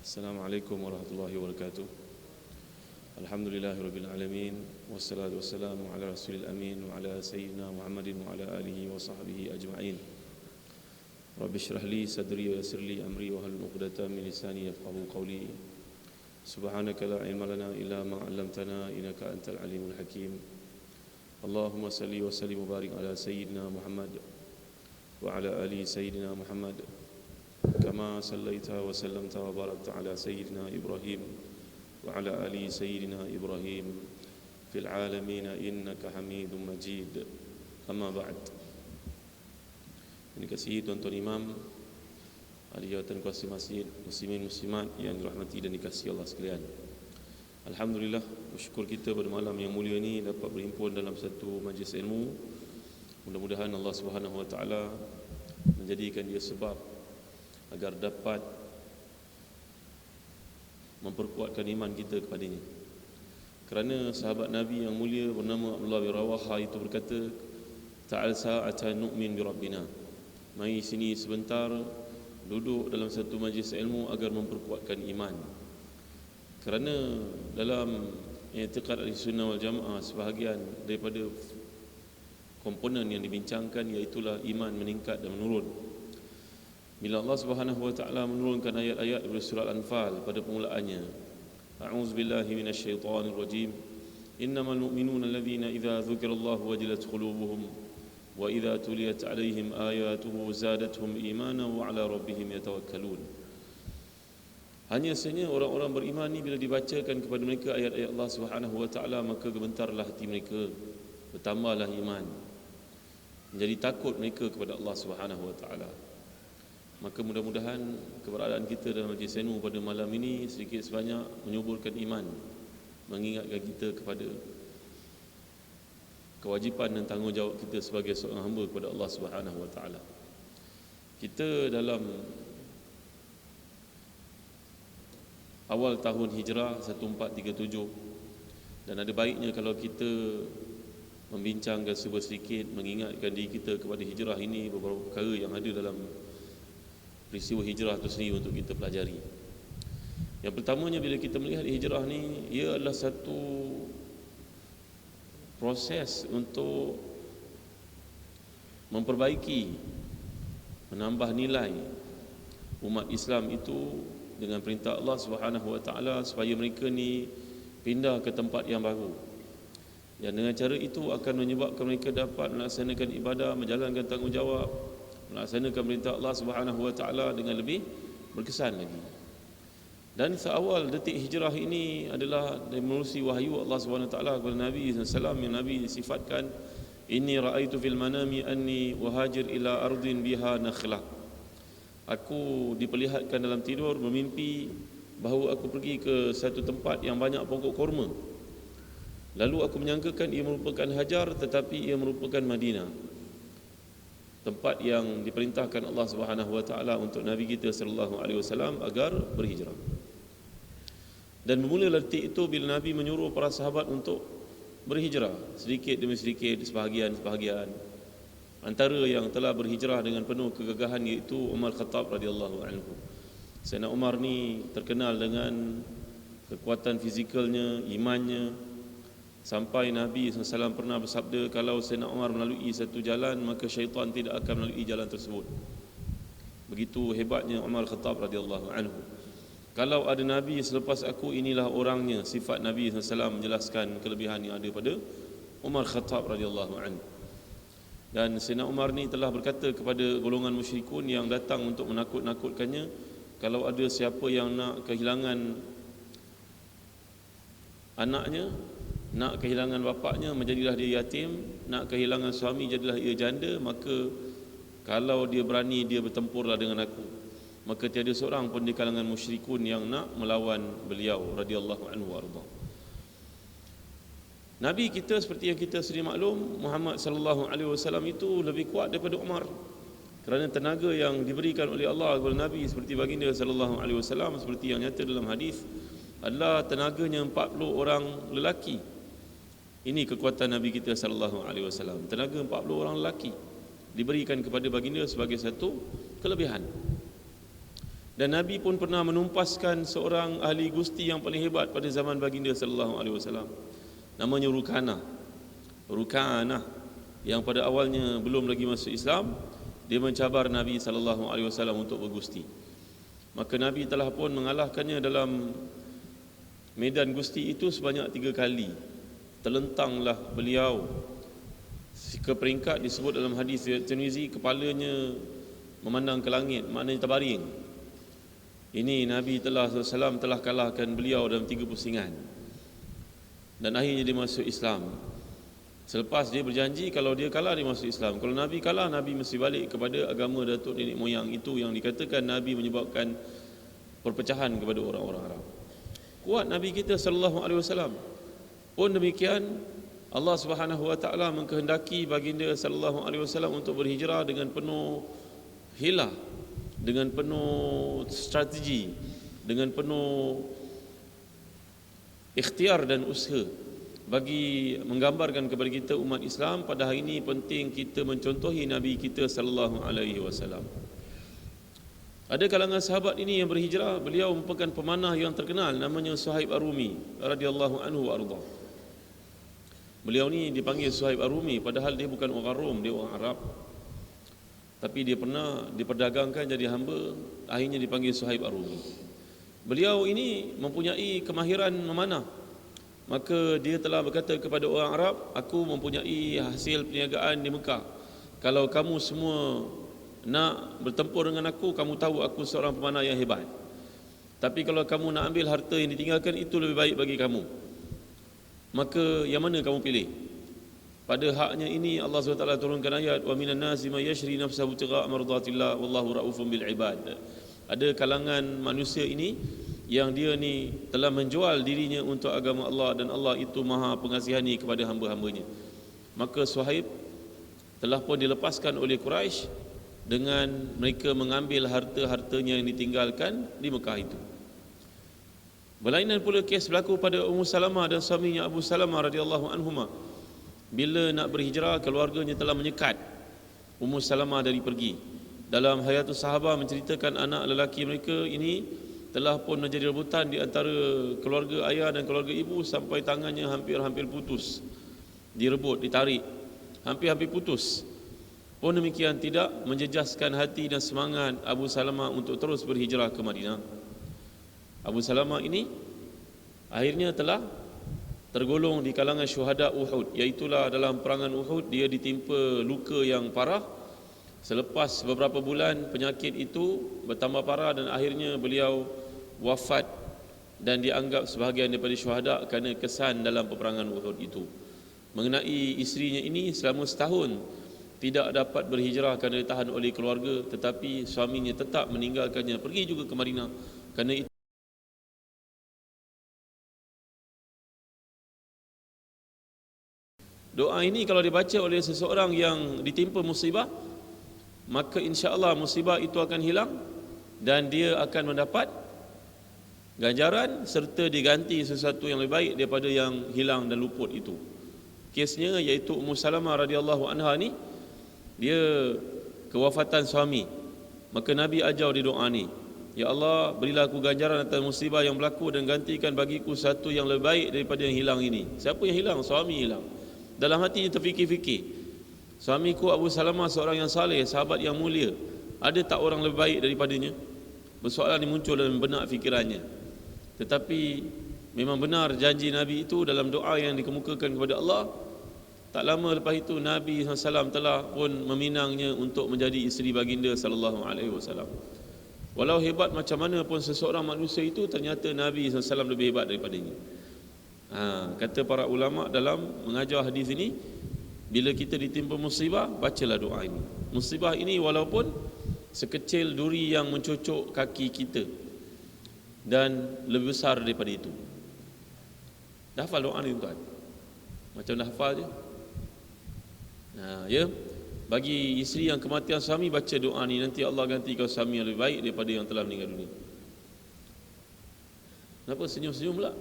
Assalamualaikum warahmatullahi wabarakatuh. Alhamdulillahi rabbil alamin, wassalatu wassalamu ala rasulil amin wa ala sayyidina Muhammadin wa ala alihi wa sahbihi ajma'in. Rabbi shrah li sadri wa yassir li amri wa hlul 'uqdatam min lisani yafqahu qawli. Subhanaka la ilma lana illa ma 'allamtana innaka antal alimul hakim. Allahumma salli wa sallim wa barik ala sayyidina Muhammad wa ala ali sayyidina Muhammad kama sallaita wa sallamta wa barakta ala sayyidina Ibrahim wa ala ali sayyidina Ibrahim fil alamin innaka Hamidum Majid. Amma ba'd. Ini kasih tuan-tuan imam, ahli jawatan kuasa masjid, muslimin muslimat yang dirahmati dan dikasihi Allah sekalian. Alhamdulillah, bersyukur kita pada malam yang mulia ini dapat berhimpun dalam satu majlis ilmu. Mudah-mudahan Allah Subhanahu wa taala menjadikan dia sebab agar dapat memperkuatkan iman kita kepadanya. Kerana sahabat Nabi yang mulia bernama Abdullah bin Rawaha itu berkata, "Ta'al sa'atan nu'min bi rabbina." Mari sini sebentar duduk dalam satu majlis ilmu agar memperkuatkan iman. Kerana dalam i'tiqad Ahlussunnah wal Jamaah sebahagian daripada komponen yang dibincangkan iaitu iman meningkat dan menurun. Bila Allah Subhanahu wa taala menurunkan ayat-ayat dari surah Al-Anfal pada permulaannya, a'udzubillahi minasyaitonir rajim, innamal mu'minuna alladhina idza dzukirallahu wajilat qulubuhum wa idza tuliyat 'alaihim ayatuhu zadatuhum imanan wa 'ala rabbihim yatawakkalun. Hanya sahaja orang-orang beriman ni bila dibacakan kepada mereka ayat-ayat Allah Subhanahu wa taala, maka gemetarlah hati mereka, bertambahlah iman, menjadi takut mereka kepada Allah Subhanahu wa taala. Maka mudah-mudahan keberadaan kita dalam majlis ilmu pada malam ini sedikit sebanyak menyuburkan iman, mengingatkan kita kepada kewajipan dan tanggungjawab kita sebagai seorang hamba kepada Allah Subhanahu wa taala. Kita dalam awal tahun Hijrah 1437, dan ada baiknya kalau kita membincangkan sedikit, mengingatkan diri kita kepada hijrah ini, beberapa perkara yang ada dalam peristiwa hijrah itu sendiri untuk kita pelajari. Yang pertamanya, bila kita melihat hijrah ni, ia adalah satu proses untuk memperbaiki, menambah nilai umat Islam itu dengan perintah Allah Subhanahu wa taala supaya mereka ni pindah ke tempat yang baru. Dan dengan cara itu akan menyebabkan mereka dapat melaksanakan ibadah, menjalankan tanggungjawab, melaksanakan perintah Allah Subhanahu wa taala dengan lebih berkesan lagi. Dan seawal detik hijrah ini adalah menerusi wahyu Allah Subhanahu wa taala kepada Nabi sallallahu yang Nabi sifatkan, inni raaitu fil manami anni wahajir ila ardin biha nakhlah. Aku diperlihatkan dalam tidur bermimpi bahawa aku pergi ke satu tempat yang banyak pokok kurma. Lalu aku menyangkakan ia merupakan Hajar, tetapi ia merupakan Madinah, tempat yang diperintahkan Allah Subhanahu wa taala untuk Nabi kita sallallahu alaihi wasallam agar berhijrah. Dan bermula detik itu bila Nabi menyuruh para sahabat untuk berhijrah sedikit demi sedikit, sebahagian. Antara yang telah berhijrah dengan penuh kegagahan iaitu Umar Khattab radhiyallahu anhu. Sayyidina Umar ni terkenal dengan kekuatan fizikalnya, imannya, sampai Nabi SAW pernah bersabda, kalau Sayyidina Umar melalui satu jalan, maka syaitan tidak akan melalui jalan tersebut. Begitu hebatnya Umar Khattab radhiyallahu anhu. Kalau ada Nabi selepas aku, inilah orangnya. Sifat Nabi SAW menjelaskan kelebihan yang ada pada Umar Khattab radhiyallahu anhu. Dan Sayyidina Umar ni telah berkata kepada golongan musyrikun yang datang untuk menakut-nakutkannya, kalau ada siapa yang nak kehilangan anaknya, nak kehilangan bapaknya, menjadilah dia yatim, nak kehilangan suami, jadilah ia janda, maka kalau dia berani, dia bertempurlah dengan aku. Maka tiada seorang pun di kalangan musyrikun yang nak melawan beliau radhiyallahu anhu warda. Nabi kita seperti yang kita sedia maklum, Muhammad sallallahu alaihi wasallam itu lebih kuat daripada Umar. Kerana tenaga yang diberikan oleh Allah kepada Nabi seperti baginda sallallahu alaihi wasallam, seperti yang nyata dalam hadis, adalah tenaganya 40 orang lelaki. Ini kekuatan Nabi kita sallallahu alaihi wasallam. Tenaga 40 orang lelaki diberikan kepada baginda sebagai satu kelebihan. Dan Nabi pun pernah menumpaskan seorang ahli gusti yang paling hebat pada zaman baginda sallallahu alaihi wasallam. Namanya Rukanah yang pada awalnya belum lagi masuk Islam, dia mencabar Nabi sallallahu alaihi wasallam untuk bergusti. Maka Nabi telah pun mengalahkannya dalam medan gusti itu sebanyak 3 kali. Terlentanglah beliau ke peringkat disebut dalam hadis Tirmizi, kepalanya memandang ke langit, maknanya terbaring. Ini Nabi SAW telah kalahkan beliau dalam 3 pusingan. Dan akhirnya dia masuk Islam. Selepas dia berjanji kalau dia kalah dia masuk Islam. Kalau Nabi kalah, Nabi mesti balik kepada agama datuk nenek moyang itu yang dikatakan Nabi menyebabkan perpecahan kepada orang-orang Arab. Kuat Nabi kita sallallahu alaihi wasallam. Pun demikian Allah Subhanahu wa taala mengkehendaki baginda sallallahu alaihi wasallam untuk berhijrah dengan penuh hilah, dengan penuh strategi, dengan penuh ikhtiar dan usaha, bagi menggambarkan kepada kita umat Islam pada hari ini penting kita mencontohi Nabi kita sallallahu alaihi wasallam. Ada kalangan sahabat ini yang berhijrah, beliau merupakan pemanah yang terkenal, namanya Suhaib Ar-Rumi radhiyallahu anhu arda. Beliau ni dipanggil Suhaib Ar-Rumi padahal dia bukan orang Rom, dia orang Arab. Tapi dia pernah diperdagangkan jadi hamba, akhirnya dipanggil Suhaib Ar-Rumi. Beliau ini mempunyai kemahiran memanah. Maka dia telah berkata kepada orang Arab, aku mempunyai hasil perniagaan di Mekah. Kalau kamu semua nak bertempur dengan aku, kamu tahu aku seorang pemanah yang hebat. Tapi kalau kamu nak ambil harta yang ditinggalkan, itu lebih baik bagi kamu. Maka yang mana kamu pilih? Pada haknya ini Allah SWT turunkan ayat, wa minan nasi may yashri nafsahu tigha' mardatillah wallahu raufun bil ibad. Ada kalangan manusia ini yang dia ni telah menjual dirinya untuk agama Allah, dan Allah itu maha pengasihani kepada hamba-hambanya. Maka Suhaib telah pun dilepaskan oleh Quraisy dengan mereka mengambil harta-hartanya yang ditinggalkan di Mekah itu. Berlainan pula kes berlaku pada Ummu Salamah dan suaminya Abu Salamah radhiyallahu anhuma. Bila nak berhijrah, keluarganya telah menyekat Ummu Salamah dari pergi. Dalam Hayatus Sahabah menceritakan anak lelaki mereka ini telah pun menjadi rebutan di antara keluarga ayah dan keluarga ibu sampai tangannya hampir-hampir putus, direbut, ditarik, hampir-hampir putus. Pun demikian tidak menjejaskan hati dan semangat Abu Salamah untuk terus berhijrah ke Madinah. Abu Salamah ini akhirnya telah tergolong di kalangan syuhada Uhud, iaitulah dalam perangan Uhud dia ditimpa luka yang parah. Selepas beberapa bulan penyakit itu bertambah parah dan akhirnya beliau wafat dan dianggap sebahagian daripada syuhada kerana kesan dalam peperangan Uhud itu. Mengenai isterinya ini, selama setahun tidak dapat berhijrah kerana ditahan oleh keluarga, tetapi suaminya tetap meninggalkannya pergi juga ke Madinah. Kerana itu doa ini kalau dibaca oleh seseorang yang ditimpa musibah, maka insya-Allah musibah itu akan hilang dan dia akan mendapat ganjaran serta diganti sesuatu yang lebih baik daripada yang hilang dan luput itu. Kesnya iaitu Ummu Salamah radhiyallahu anha ni, dia kewafatan suami. Maka Nabi ajar di doa ni, ya Allah, berilah aku ganjaran atas musibah yang berlaku dan gantikan bagiku satu yang lebih baik daripada yang hilang ini. Siapa yang hilang? Suami hilang. Dalam hatinya terfikir-fikir, suamiku Abu Salamah seorang yang saleh, sahabat yang mulia, ada tak orang lebih baik daripadanya? Persoalan ini muncul dalam benak fikirannya. Tetapi memang benar janji Nabi itu dalam doa yang dikemukakan kepada Allah. Tak lama lepas itu Nabi SAW telah pun meminangnya untuk menjadi isteri baginda sallallahu alaihi wasallam. Walau hebat macam mana pun seseorang manusia itu, ternyata Nabi SAW lebih hebat daripadanya. Kata para ulama dalam mengajar hadis ini, bila kita ditimpa musibah, bacalah doa ini. Musibah ini walaupun sekecil duri yang mencucuk kaki kita dan lebih besar daripada itu. Dah hafal doa ni tuan? Macam dah hafal je? Ya, bagi isteri yang kematian suami, baca doa ni, nanti Allah gantikan suami yang lebih baik daripada yang telah meninggal dunia. Kenapa senyum-senyum pula?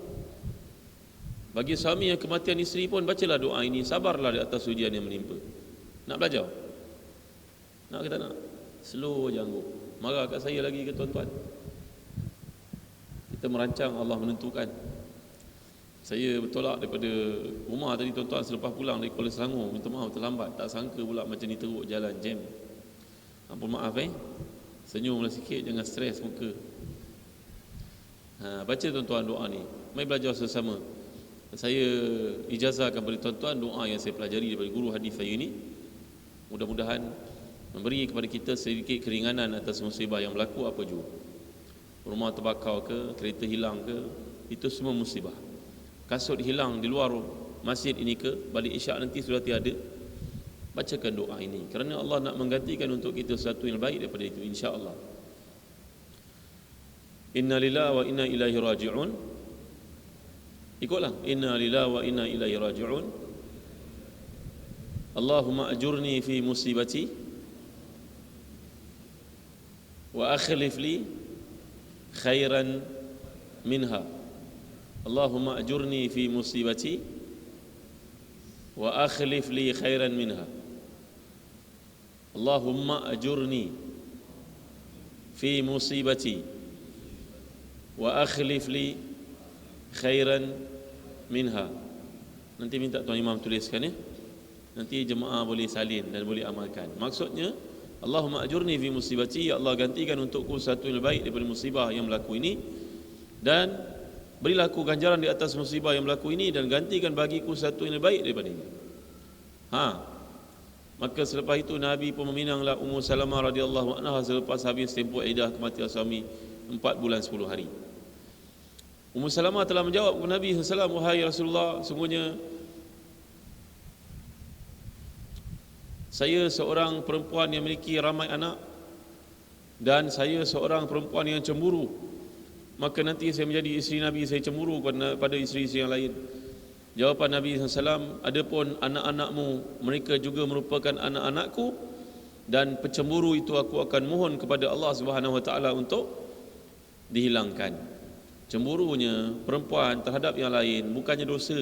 Bagi suami yang kematian isteri pun, bacalah doa ini, sabarlah di atas ujian yang menimpa. Nak belajar? Nak ke tak nak? Slow je angguk. Marah kat saya lagi ke tuan-tuan? Kita merancang, Allah menentukan. Saya bertolak daripada rumah tadi tuan-tuan, selepas pulang dari Kuala Selangor, minta maaf terlambat, tak sangka pula macam ni teruk jalan jam. Ampun maaf senyumlah sikit, jangan stres muka. Baca tuan-tuan doa ni, mari belajar bersama. Saya ijazahkan kepada tuan-tuan doa yang saya pelajari daripada guru hadis saya ni. Mudah-mudahan memberi kepada kita sedikit keringanan atas musibah yang berlaku apa jua. Rumah terbakar ke, kereta hilang ke, itu semua musibah. Kasut hilang di luar masjid ini ke, balik isyak nanti sudah tiada. Bacakan doa ini kerana Allah nak menggantikan untuk kita sesuatu yang baik daripada itu, insya-Allah. Inna lillahi wa inna ilaihi raji'un. Ikutlah, inna lillahi wa inna ilaihi raji'un. Allahumma ajurni fi musibati wa akhlif li khairan minha. Allahumma ajurni fi musibati wa akhlif li khairan minha. Allahumma ajurni fi musibati wa akhlif li khairan minha. Nanti minta tuan imam tuliskan ya. Nanti jemaah boleh salin dan boleh amalkan. Maksudnya, Allahumma ajurni fi musibati, ya Allah gantikan untukku satu yang baik daripada musibah yang berlaku ini, dan berilah aku ganjaran di atas musibah yang berlaku ini, dan gantikan bagiku satu yang baik daripada ini. Maka selepas itu Nabi pun meminanglah Ummu Salamah radhiyallahu anha selepas habis tempoh iddah kematian suami 4 bulan 10 hari. Ummu Salamah telah menjawab kepada Nabi sallallahu alaihi wasallam, wahai Rasulullah, sungguhnya saya seorang perempuan yang memiliki ramai anak, dan saya seorang perempuan yang cemburu. Maka nanti saya menjadi isteri Nabi, saya cemburu pada isteri-isteri yang lain. Jawapan Nabi SAW, adapun anak-anakmu, mereka juga merupakan anak-anakku, dan pencemburu itu aku akan mohon kepada Allah Subhanahu Wa Taala untuk dihilangkan. Cemburunya perempuan terhadap yang lain bukannya dosa.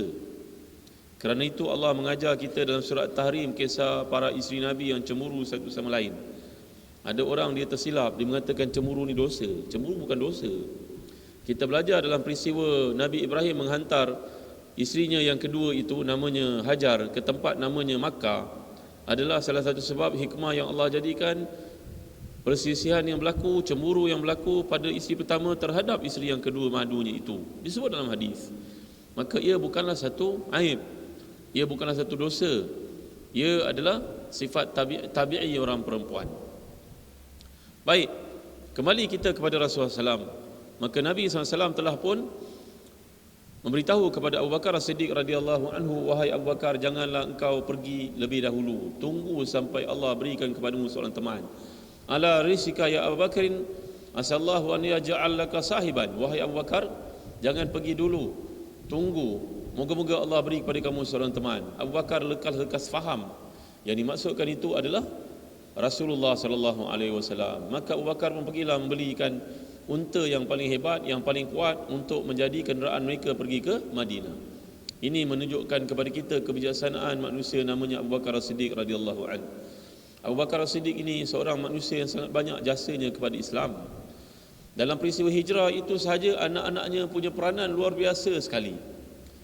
Kerana itu Allah mengajar kita dalam surat Tahrim kisah para isteri Nabi yang cemburu satu sama lain. Ada orang dia tersilap, dia mengatakan cemburu ni dosa. Cemburu bukan dosa. Kita belajar dalam peristiwa Nabi Ibrahim menghantar isterinya yang kedua itu, namanya Hajar, ke tempat namanya Makkah, adalah salah satu sebab hikmah yang Allah jadikan perselisihan yang berlaku, cemburu yang berlaku pada isteri pertama terhadap isteri yang kedua madunya itu. Disebut dalam hadis. Maka ia bukanlah satu aib. Ia bukanlah satu dosa. Ia adalah sifat tabi'i orang perempuan. Baik, kembali kita kepada Rasulullah SAW. Maka Nabi SAW telah pun memberitahu kepada Abu Bakar As-Siddiq radhiyallahu anhu, wahai Abu Bakar, janganlah engkau pergi lebih dahulu. Tunggu sampai Allah berikan kepadamu seorang teman. Ala risika ya Abu Bakrin, asallahu an yaj'al laka sahiban. Wahai Abu Bakar, jangan pergi dulu. Tunggu. Moga-moga Allah beri kepada kamu seorang teman. Abu Bakar lekas faham. Yang dimaksudkan itu adalah Rasulullah sallallahu alaihi wasallam. Maka Abu Bakar pun pergilah membelikan unta yang paling hebat, yang paling kuat untuk menjadi kenderaan mereka pergi ke Madinah. Ini menunjukkan kepada kita kebijaksanaan manusia namanya Abu Bakar As-Siddiq radhiyallahu anhu. Abu Bakar As-Siddiq ini seorang manusia yang sangat banyak jasanya kepada Islam. Dalam peristiwa hijrah itu sahaja anak-anaknya punya peranan luar biasa sekali.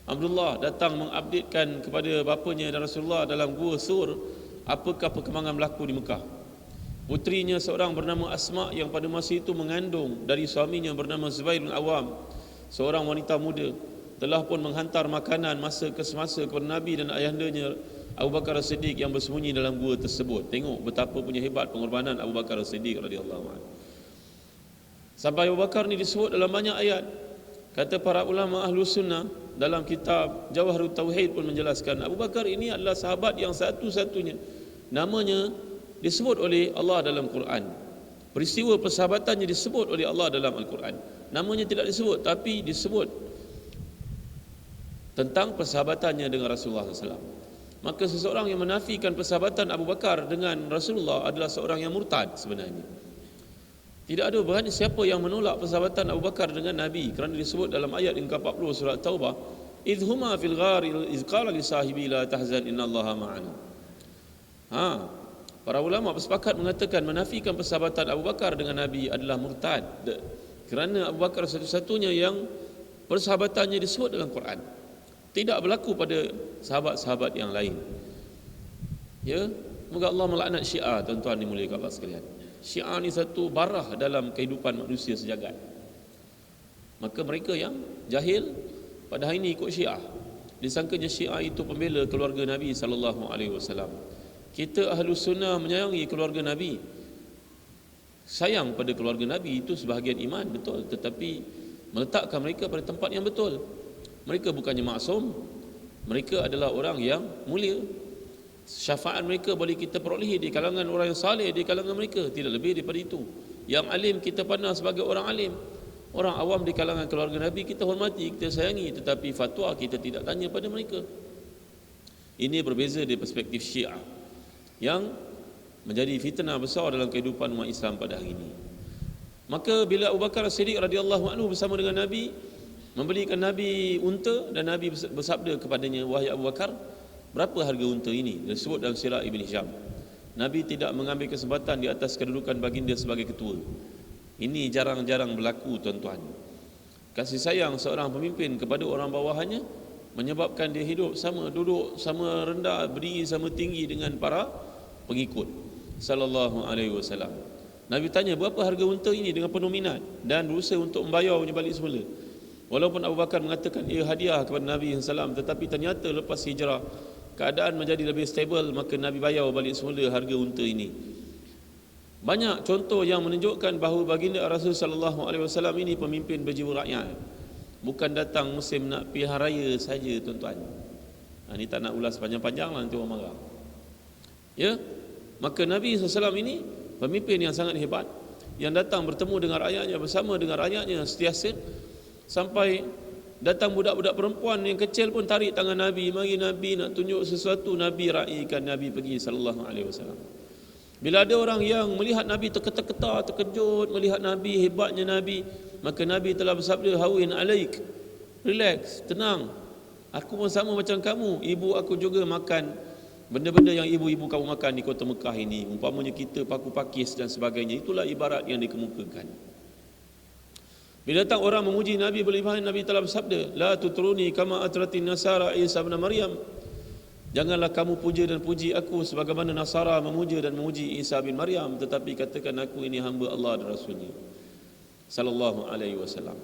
Abdullah datang mengupdatekan kepada bapanya dan Rasulullah dalam gua Sur apakah perkembangan berlaku di Mekah. Putrinya seorang bernama Asma yang pada masa itu mengandung dari suaminya bernama Zubair bin Awam, seorang wanita muda, telah pun menghantar makanan masa ke semasa kepada Nabi dan ayahandanya Abu Bakar As-Siddiq yang bersembunyi dalam gua tersebut. Tengok betapa punya hebat pengorbanan Abu Bakar As-Siddiq radhiyallahu anhu. Sampai Abu Bakar ni disebut dalam banyak ayat. Kata para ulama ahlu sunnah dalam kitab Jawharut Tauhid pun menjelaskan, Abu Bakar ini adalah sahabat yang satu-satunya namanya disebut oleh Allah dalam Quran. Peristiwa persahabatannya disebut oleh Allah dalam Al-Quran. Namanya tidak disebut, tapi disebut tentang persahabatannya dengan Rasulullah SAW. Maka seseorang yang menafikan persahabatan Abu Bakar dengan Rasulullah adalah seorang yang murtad sebenarnya. Tidak ada berani siapa yang menolak persahabatan Abu Bakar dengan Nabi, kerana disebut dalam ayat yang ke-40 surat Taubah, idhuma fil ghari iz qala li sahibi la tahzan innallaha ma'ana. Para ulama bersepakat mengatakan menafikan persahabatan Abu Bakar dengan Nabi adalah murtad. Kerana Abu Bakar satu-satunya yang persahabatannya disebut dalam Quran. Tidak berlaku pada sahabat-sahabat yang lain. Ya, moga Allah melaknat Syiah, tuan-tuan dimuliakan Allah sekalian. Syiah ni satu barah dalam kehidupan manusia sejagat. Maka mereka yang jahil pada hari ini ikut Syiah, disangkanya Syiah itu pembela keluarga Nabi sallallahu alaihi wasallam. Kita Ahlus Sunnah menyayangi keluarga Nabi. Sayang pada keluarga Nabi itu sebahagian iman, betul, tetapi meletakkan mereka pada tempat yang betul. Mereka bukannya maksum, mereka adalah orang yang mulia. Syafaat mereka boleh kita perolehi di kalangan orang yang saleh di kalangan mereka, tidak lebih daripada itu. Yang alim kita pandang sebagai orang alim. Orang awam di kalangan keluarga Nabi kita hormati, kita sayangi, tetapi fatwa kita tidak tanya pada mereka. Ini berbeza dari perspektif Syiah yang menjadi fitnah besar dalam kehidupan umat Islam pada hari ini. Maka bila Abu Bakar As-Siddiq radhiyallahu anhu bersama dengan Nabi membelikan Nabi unta, dan Nabi bersabda kepadanya, wahai Abu Bakar, berapa harga unta ini? Disebut dalam sirah Ibn Hisham. Nabi tidak mengambil kesempatan di atas kedudukan baginda sebagai ketua. Ini jarang-jarang berlaku, tuan-tuan. Kasih sayang seorang pemimpin kepada orang bawahannya menyebabkan dia hidup sama, duduk sama rendah, berdiri sama tinggi dengan para pengikut sallallahu alaihi wasallam. Nabi tanya, berapa harga unta ini, dengan penuh minat dan berusaha untuk membayarnya balik semula. Walaupun Abu Bakar mengatakan ia hadiah kepada Nabi SAW, tetapi ternyata lepas hijrah keadaan menjadi lebih stabil, maka Nabi bayar balik semula harga unta ini. Banyak contoh yang menunjukkan bahawa baginda Rasul sallallahu alaihi wasallam ini pemimpin berjiwa rakyat. Bukan datang musim nak pilihan raya saja, tuan-tuan. Ini tak nak ulas panjang-panjang lah, nanti orang marah. Ya, maka Nabi SAW ini pemimpin yang sangat hebat, yang datang bertemu dengan rakyatnya, bersama dengan rakyatnya sentiasa, sampai datang budak-budak perempuan yang kecil pun tarik tangan Nabi, mari Nabi nak tunjuk sesuatu. Nabi raikan, Nabi pergi sallallahu alaihi wasallam. Bila ada orang yang melihat Nabi terketar-ketar, terkejut melihat Nabi, hebatnya Nabi, maka Nabi telah bersabda, hawin alaik, relax, tenang, aku pun sama macam kamu, ibu aku juga makan benda-benda yang ibu-ibu kamu makan di kota Mekah ini, umpamanya kita paku pakis dan sebagainya. Itulah ibarat yang dikemukakan. Bila datang orang memuji Nabi berlebihan, Nabi telah bersabda, la tutruni kama atratin nasara Isa bin Maryam, janganlah kamu puja dan puji aku sebagaimana Nasara memuja dan memuji Isa bin Maryam, tetapi katakan aku ini hamba Allah dan Rasulnya sallallahu alaihi wasallam.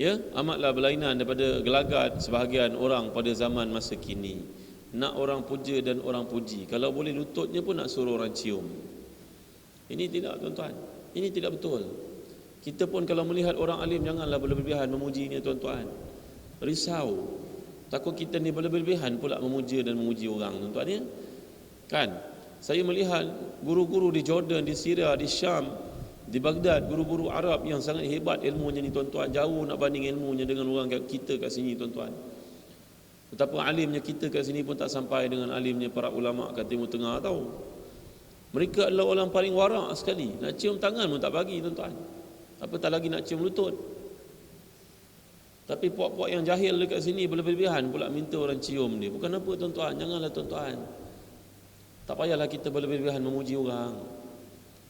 Ya, amatlah berlainan daripada gelagat sebahagian orang pada zaman masa kini. Nak orang puja dan orang puji, kalau boleh lututnya pun nak suruh orang cium. Ini tidak, tuan-tuan, ini tidak betul. Kita pun kalau melihat orang alim, janganlah berlebihan memujinya, tuan-tuan. Risau, takut kita ni berlebihan pula memuja dan memuji orang, tuan-tuan, ya. Kan, saya melihat guru-guru di Jordan, di Syria, di Syam, di Baghdad, guru-guru Arab yang sangat hebat ilmunya ni, tuan-tuan. Jauh nak banding ilmunya dengan orang kita kat sini, tuan-tuan. Betapa alimnya kita kat sini pun tak sampai dengan alimnya para ulama kat Timur Tengah, tahu. Mereka adalah orang paling warak sekali. Nak cium tangan pun tak bagi, tuan-tuan, apatah lagi nak cium lutut. Tapi puak-puak yang jahil dekat sini berlebihan pula minta orang cium dia. Bukan apa, tuan-tuan, janganlah, tuan-tuan. Tak payahlah kita berlebihan memuji orang.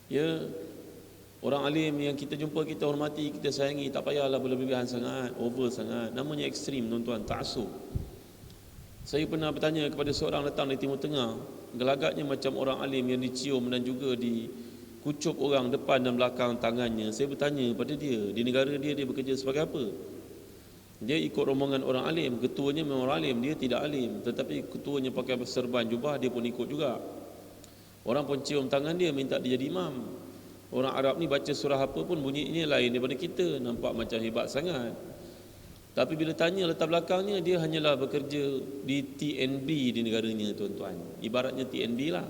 Ya, orang alim yang kita jumpa, kita hormati, kita sayangi, tak payahlah berlebihan sangat, over sangat. Namanya ekstrim, tuan-tuan, ta'assub. Saya pernah bertanya kepada seorang datang dari Timur Tengah, gelagatnya macam orang alim yang dicium dan juga dikucup orang depan dan belakang tangannya. Saya bertanya pada dia, di negara dia, dia bekerja sebagai apa? Dia ikut rombongan orang alim, ketuanya memang orang alim, dia tidak alim, tetapi ketuanya pakai serban jubah, dia pun ikut juga. Orang pun cium tangan dia, minta dia jadi imam. Orang Arab ni baca surah apa pun bunyinya lain daripada kita, nampak macam hebat sangat. Tapi bila tanya latar belakangnya, dia hanyalah bekerja di TNB di negaranya, tuan-tuan. Ibaratnya TNB lah,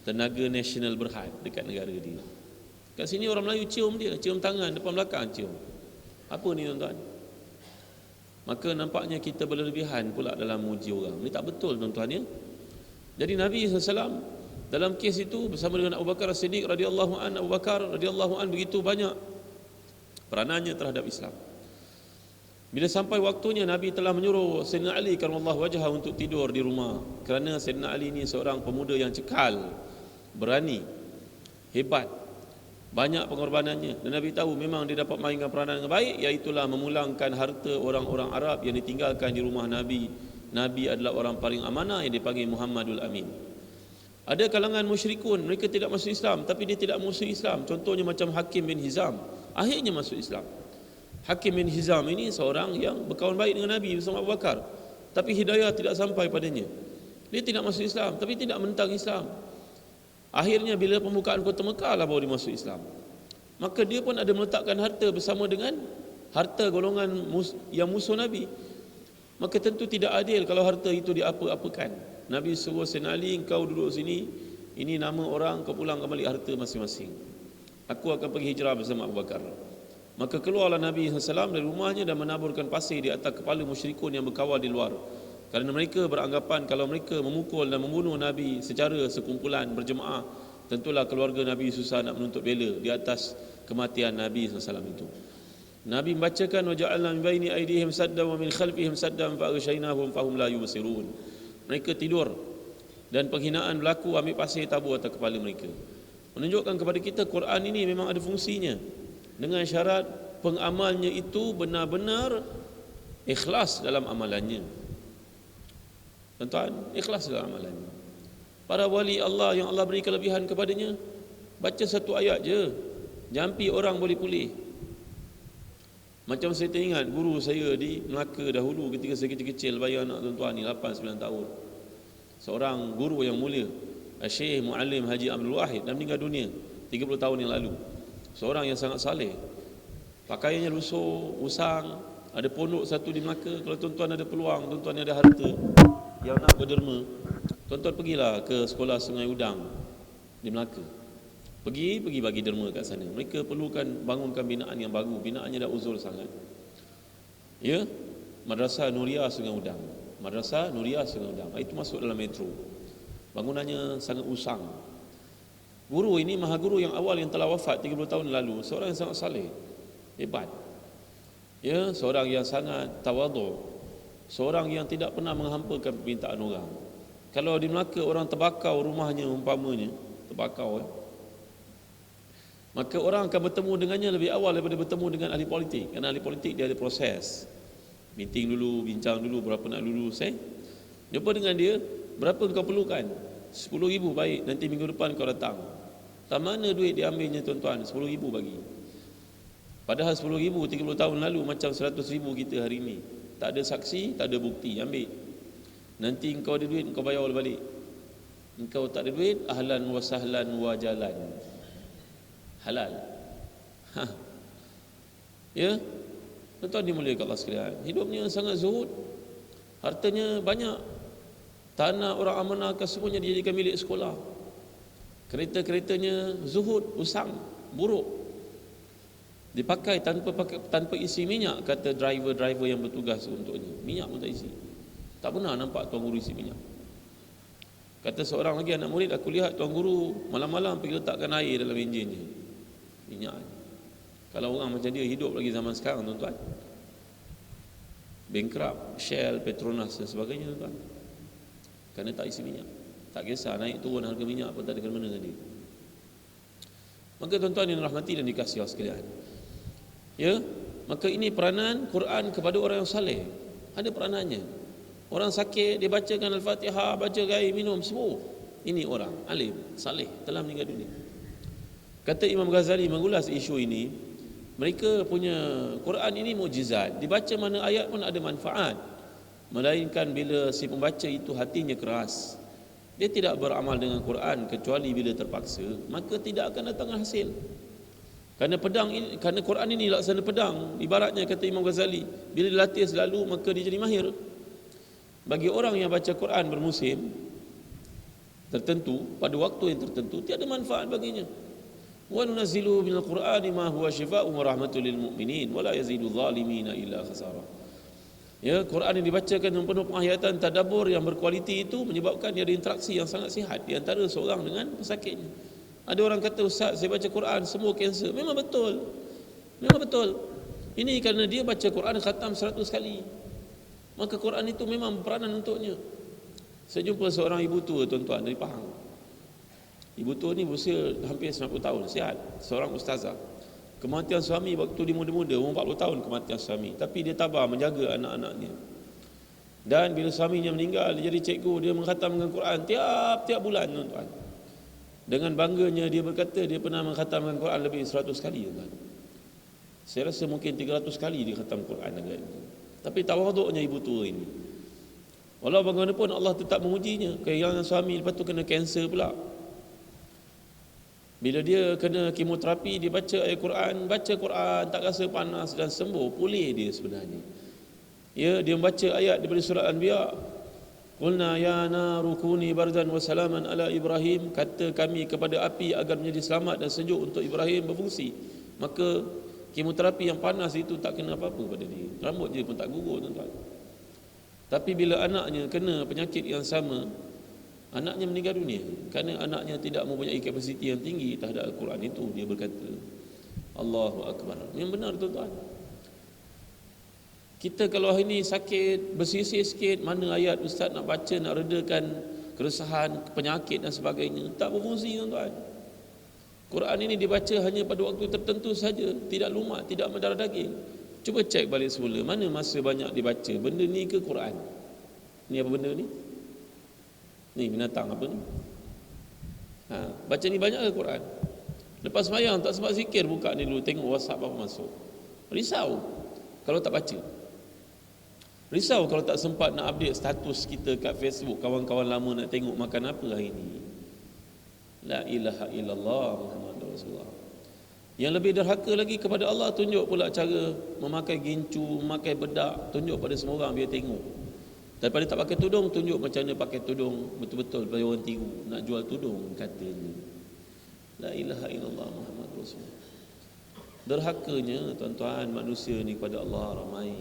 Tenaga Nasional Berhad dekat negara dia. Kat sini orang Melayu cium dia, cium tangan depan belakang cium. Apa ni, tuan-tuan? Maka nampaknya kita berlebihan pula dalam muji orang. Ini tak betul, tuan-tuan, ya. Jadi Nabi SAW dalam kes itu bersama dengan Abu Bakar As-Siddiq radhiyallahu an, Abu Bakar radhiyallahu an begitu banyak peranannya terhadap Islam. Bila sampai waktunya, Nabi telah menyuruh Sayyidina Ali karramallahu wajhah untuk tidur di rumah, kerana Sayyidina Ali ini seorang pemuda yang cekal, berani, hebat. banyak pengorbanannya, dan Nabi tahu memang dia dapat mainkan peranan yang baik, iaitulah memulangkan harta orang-orang Arab yang ditinggalkan di rumah Nabi. Nabi adalah orang paling amanah yang dipanggil Muhammadul Amin. Ada kalangan musyrikun, mereka tidak masuk Islam, tapi dia tidak masuk Islam. Contohnya macam Hakim bin Hizam, akhirnya masuk Islam. Hakim bin Hizam ini seorang yang berkawan baik dengan Nabi bersama Abu Bakar, tapi hidayah tidak sampai padanya. Dia tidak masuk Islam, tapi tidak menentang Islam. Akhirnya bila pembukaan kota Mekah lah baru dia masuk Islam. Maka dia pun ada meletakkan harta bersama dengan harta golongan yang musuh Nabi. Maka tentu tidak adil kalau harta itu diapa-apakan. Nabi suruh Sayyidina Ali, engkau duduk sini, ini nama orang, kau pulang kembali harta masing-masing. Aku akan pergi hijrah bersama Abu Bakar. Maka keluarlah Nabi SAW dari rumahnya dan menaburkan pasir di atas kepala musyrikun yang berkawal di luar. Kerana mereka beranggapan kalau mereka memukul dan membunuh Nabi secara sekumpulan berjemaah, tentulah keluarga Nabi susah nak menuntut bela di atas kematian Nabi SAW itu. Nabi membacakan waja'alna min baini aydihim saddan wa min khalfihim saddan fa aghshaynahum fahum la yubsirun. Mereka tidur dan penghinaan berlaku, ambil pasir tabur atas kepala mereka. Menunjukkan kepada kita Quran ini memang ada fungsinya, dengan syarat pengamalnya itu benar-benar ikhlas dalam amalannya. Tuan-tuan, ikhlas dalam amalannya. Para wali Allah yang Allah beri kelebihan kepadanya, baca satu ayat je, jampi orang boleh pulih. Macam saya teringat guru saya di Melaka dahulu ketika saya kecil-kecil, bayar anak tuan-tuan ni 8-9 tahun. Seorang guru yang mulia, Syekh Muallim Haji Abdul Wahid, dan meninggal dunia 30 tahun yang lalu. Seorang yang sangat saleh. Pakaiannya lusuh, usang, ada pondok satu di Melaka. Kalau tuan-tuan ada peluang, tuan-tuan ada harta yang nak berderma, tuan-tuan pergilah ke sekolah Sungai Udang di Melaka. Pergi bagi derma kat sana. Mereka perlukan bangunkan binaan yang baru. Binaannya dah uzur sangat. Ya, Madrasah Nuriah Sungai Udang. Madrasah Nuriah Sungai Udang. Itu masuk dalam metro. Bangunannya sangat usang. Guru ini, maha guru yang awal yang telah wafat 30 tahun lalu, seorang yang sangat saleh, hebat. Ya, seorang yang sangat tawadhu, seorang yang tidak pernah menghampakan permintaan orang. Kalau di Melaka orang terbakau rumahnya umpamanya, terbakau maka orang akan bertemu dengannya lebih awal daripada bertemu dengan ahli politik. Kerana ahli politik dia ada proses, meeting dulu, bincang dulu berapa nak lulus. Jumpa dengan dia, berapa kau perlukan? 10,000 baik, nanti minggu depan kau datang. Tak mana duit diambilnya tuan-tuan, 10,000 bagi. Padahal 10,000 30 tahun lalu macam 100,000 kita hari ini. Tak ada saksi, tak ada bukti, ambil. Nanti engkau ada duit, engkau bayar balik. Engkau tak ada duit, ahlan wa sahlan wa jalan. Halal. Ya, tuan-tuan dimuliakan Allah sekalian. Hidupnya sangat zuhud, hartanya banyak, tanah orang amanahkan semuanya dijadikan milik sekolah. Kereta-keretanya zuhud, usang, buruk, dipakai tanpa isi minyak, kata driver-driver yang bertugas untuknya. Minyak pun tak isi. Tak pernah nampak tuan guru isi minyak. Kata seorang lagi anak murid, aku lihat tuan guru malam-malam pergi letakkan air dalam enjinnya, minyak. Kalau orang macam dia hidup lagi zaman sekarang tuan-tuan, bankrupt, Shell, Petronas dan sebagainya tuan-tuan, kerana tak isi minyak. Tak kisah naik turun harga minyak pun tak ada kena-mena dengan dia. Maka tuan-tuan yang rahmati dan dikasihi Allah sekalian, ya, maka ini peranan Quran kepada orang yang saleh. Ada peranannya. Orang sakit dia bacakan Al-Fatihah, baca air, minum, sembuh. Ini orang alim, saleh, telah meninggal dunia. Kata Imam Ghazali mengulas isu ini, mereka punya Quran ini mukjizat. Dibaca mana ayat pun ada manfaat, melainkan bila si pembaca itu hatinya keras, dia tidak beramal dengan Quran kecuali bila terpaksa, maka tidak akan datang hasil. Kerana pedang ini, kerana Quran ini laksana pedang, ibaratnya kata Imam Ghazali, bila dilatih selalu maka dia jadi mahir. Bagi orang yang baca Quran bermusim tertentu, pada waktu yang tertentu, tiada manfaat baginya. Wa nunazzilu minal Qur'ani ma huwa syifaa'un wa rahmatul lil mu'minin wa la yazidu zalimina illa khasara. Ya, Quran yang dibacakan dengan penuh penghayatan, tadabbur yang berkualiti itu menyebabkan dia ada interaksi yang sangat sihat di antara seorang dengan pesakitnya. Ada orang kata, Ustaz, saya baca Quran semua kanser. Memang betul. Memang betul. Ini kerana dia baca Quran khatam 100 kali. Maka Quran itu memang peranan untuknya. Saya jumpa seorang ibu tua tuan-tuan dari Pahang. Ibu tua ni berusia hampir 90 tahun, sihat, seorang ustazah. Kematian suami waktu dia muda-muda, umur 40 tahun kematian suami, tapi dia tabah menjaga anak-anaknya. Dan bila suaminya meninggal, dia jadi cikgu, dia mengkhatamkan Quran tiap-tiap bulan, tuan-tuan. Dengan bangganya dia berkata dia pernah mengkhatamkan Quran lebih 100 kali, tuan. Saya rasa mungkin 300 kali dia khatam Quran dengan itu. Tapi tawaduknya ibu tua ini. Walau bagaimanapun Allah tetap mengujinya. Kehilangan suami, lepas tu kena kanser pula. Bila dia kena kemoterapi, dia baca ayat Quran, tak rasa panas dan sembuh, pulih dia sebenarnya. Ya, dia membaca ayat daripada surah Al-Anbiya. Qulna ya naru kuni barzan wa salaman ala Ibrahim, kata kami kepada api agar menjadi selamat dan sejuk untuk Ibrahim berfungsi. Maka kemoterapi yang panas itu tak kena apa-apa pada dia. Rambut dia pun tak gugur, tuan-tuan. Tapi bila anaknya kena penyakit yang sama, anaknya meninggal dunia kerana anaknya tidak mempunyai kapasiti yang tinggi terhadap Al-Quran itu. Dia berkata, Allahu Akbar. Yang benar, tuan-tuan. Kita kalau hari ini sakit, bersisih sikit, mana ayat ustaz nak baca, nak redakan keresahan, penyakit dan sebagainya, tak berfungsi, tuan-tuan. Quran ini dibaca hanya pada waktu tertentu saja, tidak lumat, tidak mendarah daging. Cuba cek balik semula, mana masa banyak dibaca benda ni ke Quran? Ni apa benda ni? Ni binatang apa ni? Baca ni banyak ke Quran? Lepas sembahyang tak sempat zikir, buka ni dulu, tengok WhatsApp apa masuk. Risau kalau tak baca. Risau kalau tak sempat nak update status kita kat Facebook, kawan-kawan lama nak tengok makan apa hari ni. La ilaha illallah Muhammadur Rasulullah. Yang lebih derhaka lagi kepada Allah, tunjuk pula cara memakai gincu, memakai bedak, tunjuk pada semua orang biar tengok. Daripada tak pakai tudung, tunjuk macam mana pakai tudung betul-betul bagi orang tiru, nak jual tudung katanya. La ilaha illallah Muhammadur Rasulullah. Derhakanya, tuan-tuan, manusia ni kepada Allah ramai.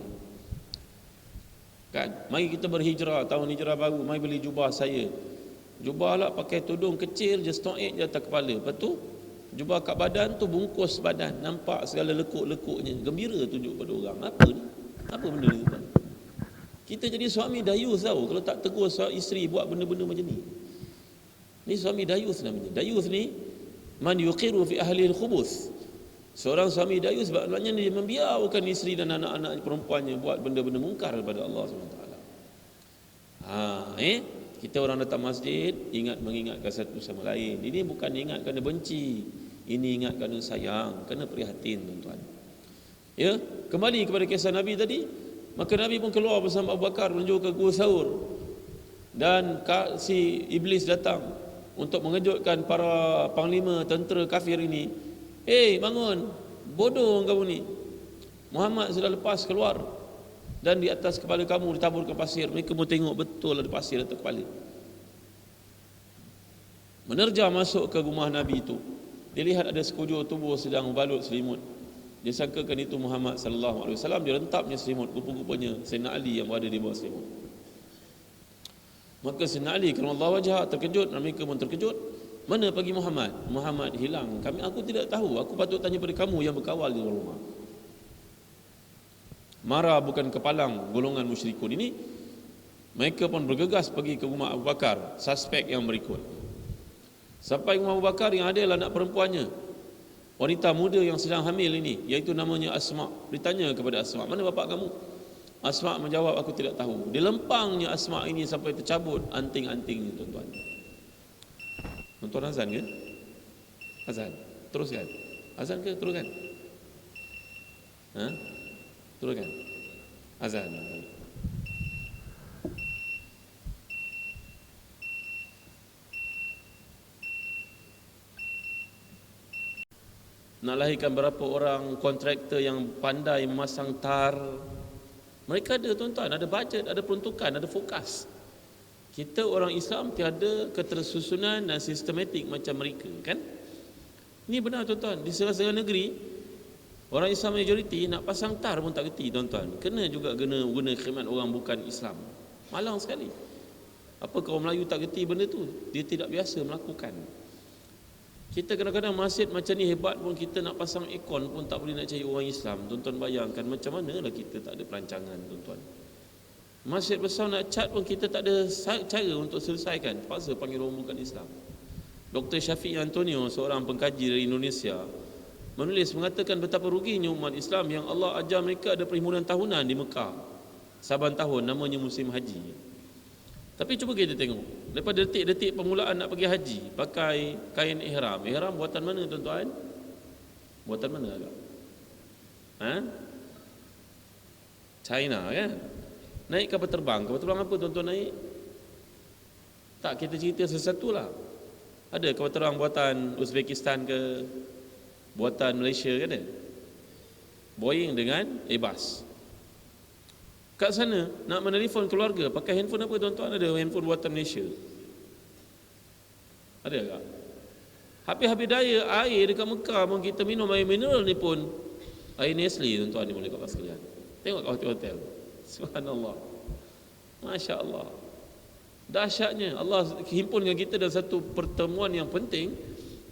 Kan, mari kita berhijrah, tahun hijrah baru, mari beli jubah saya. Jubah lah pakai tudung kecil je, stoik je atas kepala. Lepas tu jubah kat badan tu bungkus badan, nampak segala lekuk-lekuknya. Gembira tunjuk pada orang. Apa ni? Apa benda ni, tuan? Kita jadi suami dayus tau kalau tak tegur isteri buat benda-benda macam ni. Ni suami dayus namanya. Dayus ni man yuqiru fi ahli al-khubuth. Seorang suami dayus maknanya dia membiarkan isteri dan anak-anak perempuannya buat benda-benda mungkar kepada Allah SWT. Kita orang datang masjid mengingatkan satu sama lain. Ini bukan ingat kerana benci, ini ingat kerana sayang, kerana prihatin, tuan-tuan. Ya, kembali kepada kisah Nabi tadi, maka Nabi pun keluar bersama Abu Bakar menuju ke Gua Saur. Dan si iblis datang untuk mengejutkan para panglima tentera kafir ini. Bangun, bodoh kamu ni. Muhammad sudah lepas keluar dan di atas kepala kamu ditaburkan pasir. Mereka mau tengok betul ada pasir atas kepala. Menerjam masuk ke rumah Nabi itu, dia lihat ada sekujur tubuh sedang membalut selimut. Dia sangkakan itu Muhammad sallallahu alaihi wasallam. Dia rentapnya selimut, rupa-rupanya Sayyidina Ali yang berada di bawah selimut. Maka Sayyidina Ali karamallahu wajhah terkejut, mereka pun terkejut. Mana pergi Muhammad? Muhammad hilang. Aku tidak tahu. Aku patut tanya pada kamu yang berkawal di rumah. Marah bukan kepalang golongan musyrikun ini. Mereka pun bergegas pergi ke rumah Abu Bakar, suspek yang berikut. Sampai rumah Abu Bakar yang ada adalah anak perempuannya, wanita muda yang sedang hamil ini, iaitu namanya Asma. Ditanya kepada Asma, mana bapa kamu? Asma menjawab, aku tidak tahu. Dilempangnya Asma ini sampai tercabut anting-anting, tuan-tuan. Tuan-tuan azan ke? Azan. Teruskan. Azan ke? Teruskan. Teruskan. Azan. Nak lahirkan berapa orang kontraktor yang pandai memasang tar. Mereka ada, tuan-tuan, ada bajet, ada peruntukan, ada fokus. Kita orang Islam tiada ketersusunan dan sistematik macam mereka, kan? Ini benar, tuan-tuan. Di segala negeri, orang Islam majoriti nak pasang tar pun tak kerti, tuan-tuan. Kena juga guna khidmat orang bukan Islam. Malang sekali. Apa kaum Melayu tak kerti benda tu? Dia tidak biasa melakukan. Kita kadang-kadang masjid macam ni hebat pun, kita nak pasang aircon pun tak boleh nak cari orang Islam. Tuan-tuan bayangkan macam mana lah kita tak ada perancangan, tuan-tuan. Masjid besar nak cat pun kita tak ada cara untuk selesaikan. Terpaksa panggil orang bukan Islam. Dr. Syafiq Antonio, seorang pengkaji dari Indonesia, menulis mengatakan betapa ruginya umat Islam yang Allah ajar mereka ada perhimpunan tahunan di Mekah saban tahun, namanya musim haji. Tapi cuba kita tengok, daripada detik-detik permulaan nak pergi haji, pakai kain ihram. Ihram buatan mana tuan-tuan? Buatan mana agak? China kan? Naik kapal terbang. Kapal terbang apa tuan-tuan naik? Tak, kita cerita sesuatu lah. Ada kapal terbang buatan Uzbekistan ke, buatan Malaysia kan ada? Boeing dengan Airbus. Kat sana nak menelefon keluarga pakai handphone apa tuan-tuan? Ada handphone buatan Malaysia. Ada tak? Habis-habis daya air dekat Mekah pun kita minum air mineral ni pun air Nestle tuan-tuan ni boleh kat sekalian. Tengok kat hotel-hotel. Subhanallah. Masya Allah. Dahsyatnya Allah himpunkan kita dalam satu pertemuan yang penting.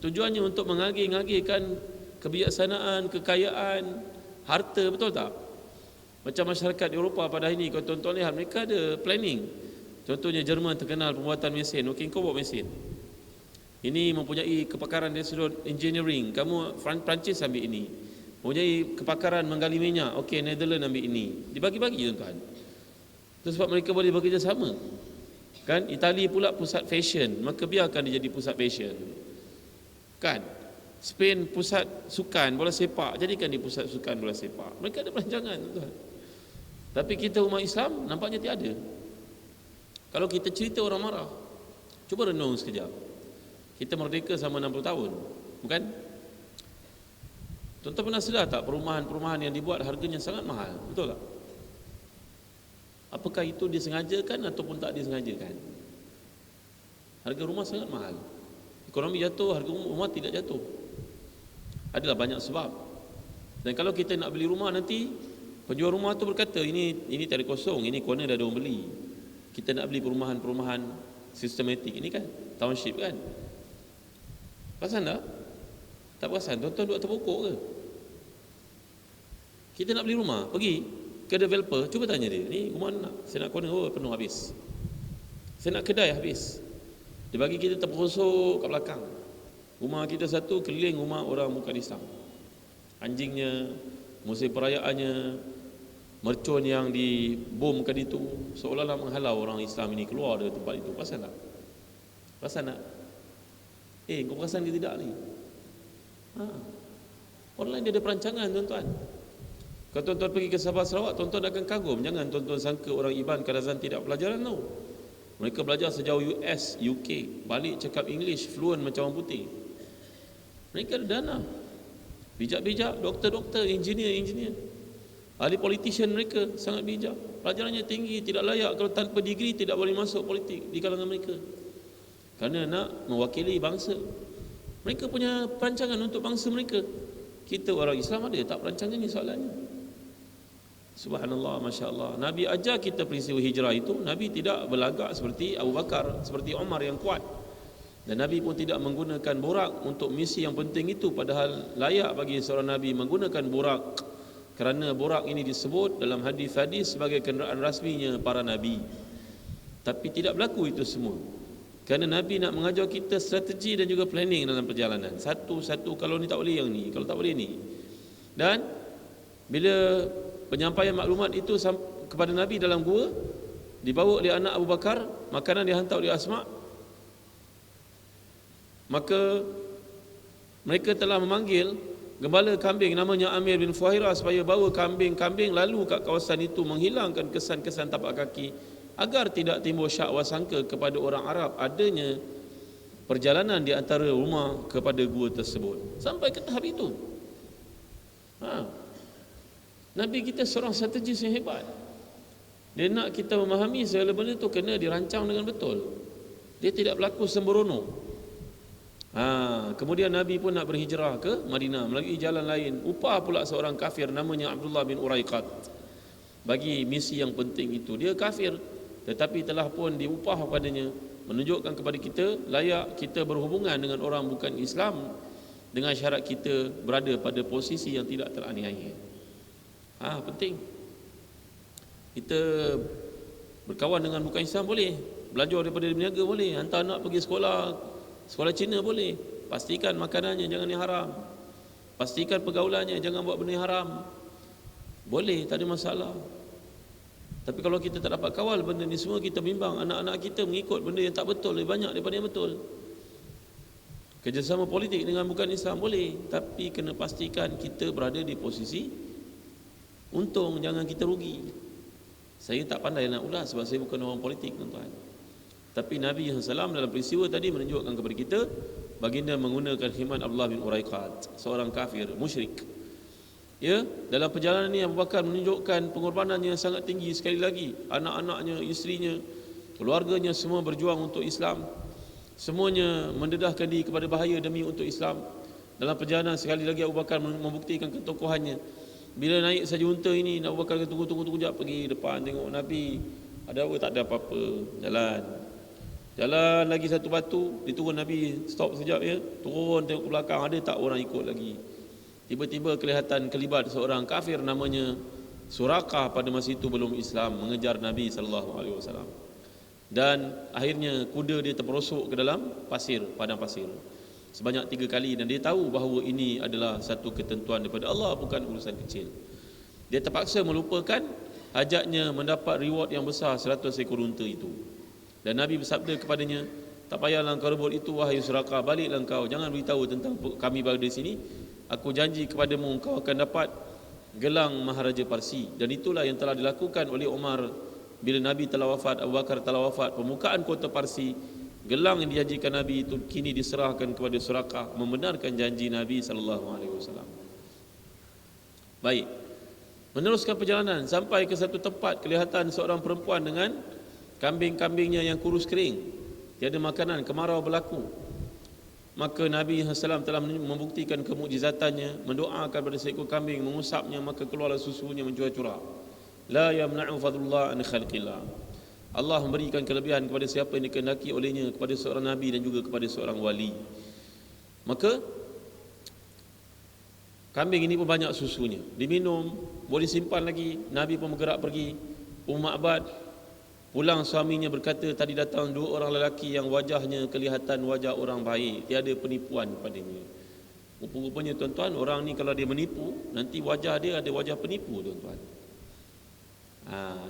Tujuannya untuk mengagih-ngagihkan kebijaksanaan, kekayaan, harta, betul tak? Macam masyarakat Eropah pada hari ini, kalau tuan-tuan lihat, mereka ada planning. Contohnya Jerman terkenal pembuatan mesin. Okey, kau buat mesin. Ini mempunyai kepakaran dari sudut engineering. Kamu Perancis ambil ini. Mempunyai kepakaran menggali minyak. Okey, Netherlands ambil ini. Dibagi-bagi tuan-tuan. Itu sebab mereka boleh bekerjasama. Kan, Itali pula pusat fashion, maka biarkan dia jadi pusat fashion. Kan, Spain pusat sukan bola sepak, jadikan dia pusat sukan bola sepak. Mereka ada perancangan tuan-tuan. Tapi kita umat Islam nampaknya tiada. Kalau kita cerita orang marah. Cuba renung sekejap. Kita merdeka selama 60 tahun, bukan? Tuan-tuan pernah sedar tak perumahan-perumahan yang dibuat harganya sangat mahal, betul tak? Apakah itu disengajakan ataupun tak disengajakan? Harga rumah sangat mahal. Ekonomi jatuh, harga rumah tidak jatuh. Adalah banyak sebab. Dan kalau kita nak beli rumah nanti, penjual rumah tu berkata, ini tiada kosong, ini corner dah ada orang beli. Kita nak beli perumahan-perumahan sistematik ini kan, township kan. Perasan tak? Tak perasan? Tuan-tuan duduk terpokok ke? Kita nak beli rumah, pergi ke developer, cuba tanya dia, ni rumah mana nak? Saya nak corner, oh penuh habis. Saya nak kedai, habis. Dia bagi kita terperosok kat belakang. Rumah kita satu, keliling rumah orang bukan Islam. Anjingnya, musim perayaannya, mercun yang dibomkan itu, seolah-olah menghalau orang Islam ini keluar dari tempat itu. Perasan tak? Perasan tak? Kau perasan ke tidak ni? Orang lain dia ada perancangan tuan-tuan. Kalau tuan-tuan pergi ke Sabah Sarawak, tuan-tuan akan kagum. Jangan tuan-tuan sangka orang Iban Kadazan tidak pelajaran, no. Mereka belajar sejauh US, UK, balik cakap English fluent macam orang putih. Mereka ada dana. Bijak-bijak, doktor-doktor, engineer. Ahli politician mereka sangat bijak. Pelajarannya tinggi, tidak layak kalau tanpa degree tidak boleh masuk politik di kalangan mereka. Kerana nak mewakili bangsa. Mereka punya perancangan untuk bangsa mereka. Kita orang Islam ada tak perancangan ni soalannya? Subhanallah, Masya Allah. Nabi ajar kita peristiwa hijrah itu. Nabi tidak berlagak seperti Abu Bakar, seperti Umar yang kuat. Dan Nabi pun tidak menggunakan borak untuk misi yang penting itu. Padahal layak bagi seorang Nabi menggunakan borak. Kerana borak ini disebut dalam hadis-hadis sebagai kenderaan rasminya para Nabi. Tapi tidak berlaku itu semua. Kerana Nabi nak mengajar kita strategi dan juga planning dalam perjalanan. Satu-satu, kalau ni tak boleh yang ni, kalau tak boleh ni. Dan bila penyampaian maklumat itu kepada Nabi dalam gua, dibawa oleh anak Abu Bakar, makanan dihantar oleh Asma', maka mereka telah memanggil gembala kambing namanya Amir bin Fuhairah supaya bawa kambing-kambing lalu kat kawasan itu menghilangkan kesan-kesan tapak kaki agar tidak timbul syak wasangka kepada orang Arab adanya perjalanan di antara rumah kepada gua tersebut. Sampai ke tahap itu. Nabi kita seorang strategis yang hebat. Dia nak kita memahami segala benda itu kena dirancang dengan betul. Dia tidak berlaku sembrono. Kemudian Nabi pun nak berhijrah ke Madinah melalui jalan lain. Upah pula seorang kafir namanya Abdullah bin Uraiqat bagi misi yang penting itu. Dia kafir tetapi telah pun diupah padanya, menunjukkan kepada kita layak kita berhubungan dengan orang bukan Islam dengan syarat kita berada pada posisi yang tidak teraniaya. Penting. Kita berkawan dengan bukan Islam boleh, belajar daripada berniaga boleh, hantar anak pergi sekolah Sekolah Cina boleh, pastikan makanannya jangan yang haram, pastikan pergaulannya jangan buat benda yang haram. Boleh, tak ada masalah. Tapi kalau kita tak dapat kawal benda ni semua, kita bimbang anak-anak kita mengikut benda yang tak betul lebih banyak daripada yang betul. Kerjasama politik dengan bukan Islam boleh, tapi kena pastikan kita berada di posisi untung, jangan kita rugi. Saya tak pandai nak ulas sebab saya bukan orang politik, tuan-tuan. Tapi Nabi SAW dalam peristiwa tadi menunjukkan kepada kita baginda menggunakan khidmat Abdullah bin Uraiqat, seorang kafir musyrik. Ya, dalam perjalanan ini Abu Bakar menunjukkan pengorbanannya sangat tinggi. Sekali lagi, anak-anaknya, isterinya, keluarganya semua berjuang untuk Islam. Semuanya mendedahkan diri kepada bahaya demi untuk Islam. Dalam perjalanan sekali lagi Abu Bakar membuktikan ketokohannya. Bila naik saja unta ini, Abu Bakar kata tunggu sekejap, pergi depan tengok Nabi. Ada apa? Tak ada apa-apa. Jalan lagi satu batu, diturun Nabi, stop sekejap ya. Turun tengok ke belakang, ada tak orang ikut lagi. Tiba-tiba kelihatan kelibat seorang kafir namanya Suraqah, pada masa itu belum Islam, mengejar Nabi SAW. Dan akhirnya kuda dia terperosok ke dalam pasir, padang pasir sebanyak 3 kali, dan dia tahu bahawa ini adalah satu ketentuan daripada Allah, bukan urusan kecil. Dia terpaksa melupakan hajatnya mendapat reward yang besar 100 ekor unta itu. Dan Nabi bersabda kepadanya, tak payahlah engkau rebut itu wahai Suraqah, baliklah engkau, jangan beritahu tentang kami berada di sini. Aku janji kepadamu engkau akan dapat gelang Maharaja Parsi. Dan itulah yang telah dilakukan oleh Umar bila Nabi telah wafat, Abu Bakar telah wafat. Pembukaan kota Parsi, gelang yang dijanjikan Nabi itu kini diserahkan kepada Suraqah, membenarkan janji Nabi SAW. Baik, meneruskan perjalanan sampai ke satu tempat, kelihatan seorang perempuan dengan kambing-kambingnya yang kurus kering, tiada makanan, kemarau berlaku. Maka Nabi SAW telah membuktikan kemukjizatannya, mendoakan pada seekor kambing, mengusapnya, maka keluarlah susunya mencurah-curah. La yamna'u fadlullah an khalqillah. Allah memberikan kelebihan kepada siapa yang dikehendaki olehnya, kepada seorang Nabi dan juga kepada seorang wali. Maka kambing ini pun banyak susunya, diminum, boleh simpan lagi. Nabi pun bergerak pergi. Ma'bad pulang, suaminya berkata, tadi datang 2 orang lelaki yang wajahnya kelihatan wajah orang baik, tiada penipuan padanya. Rupa-rupanya tuan-tuan, orang ni kalau dia menipu, nanti wajah dia ada wajah penipu, tuan-tuan.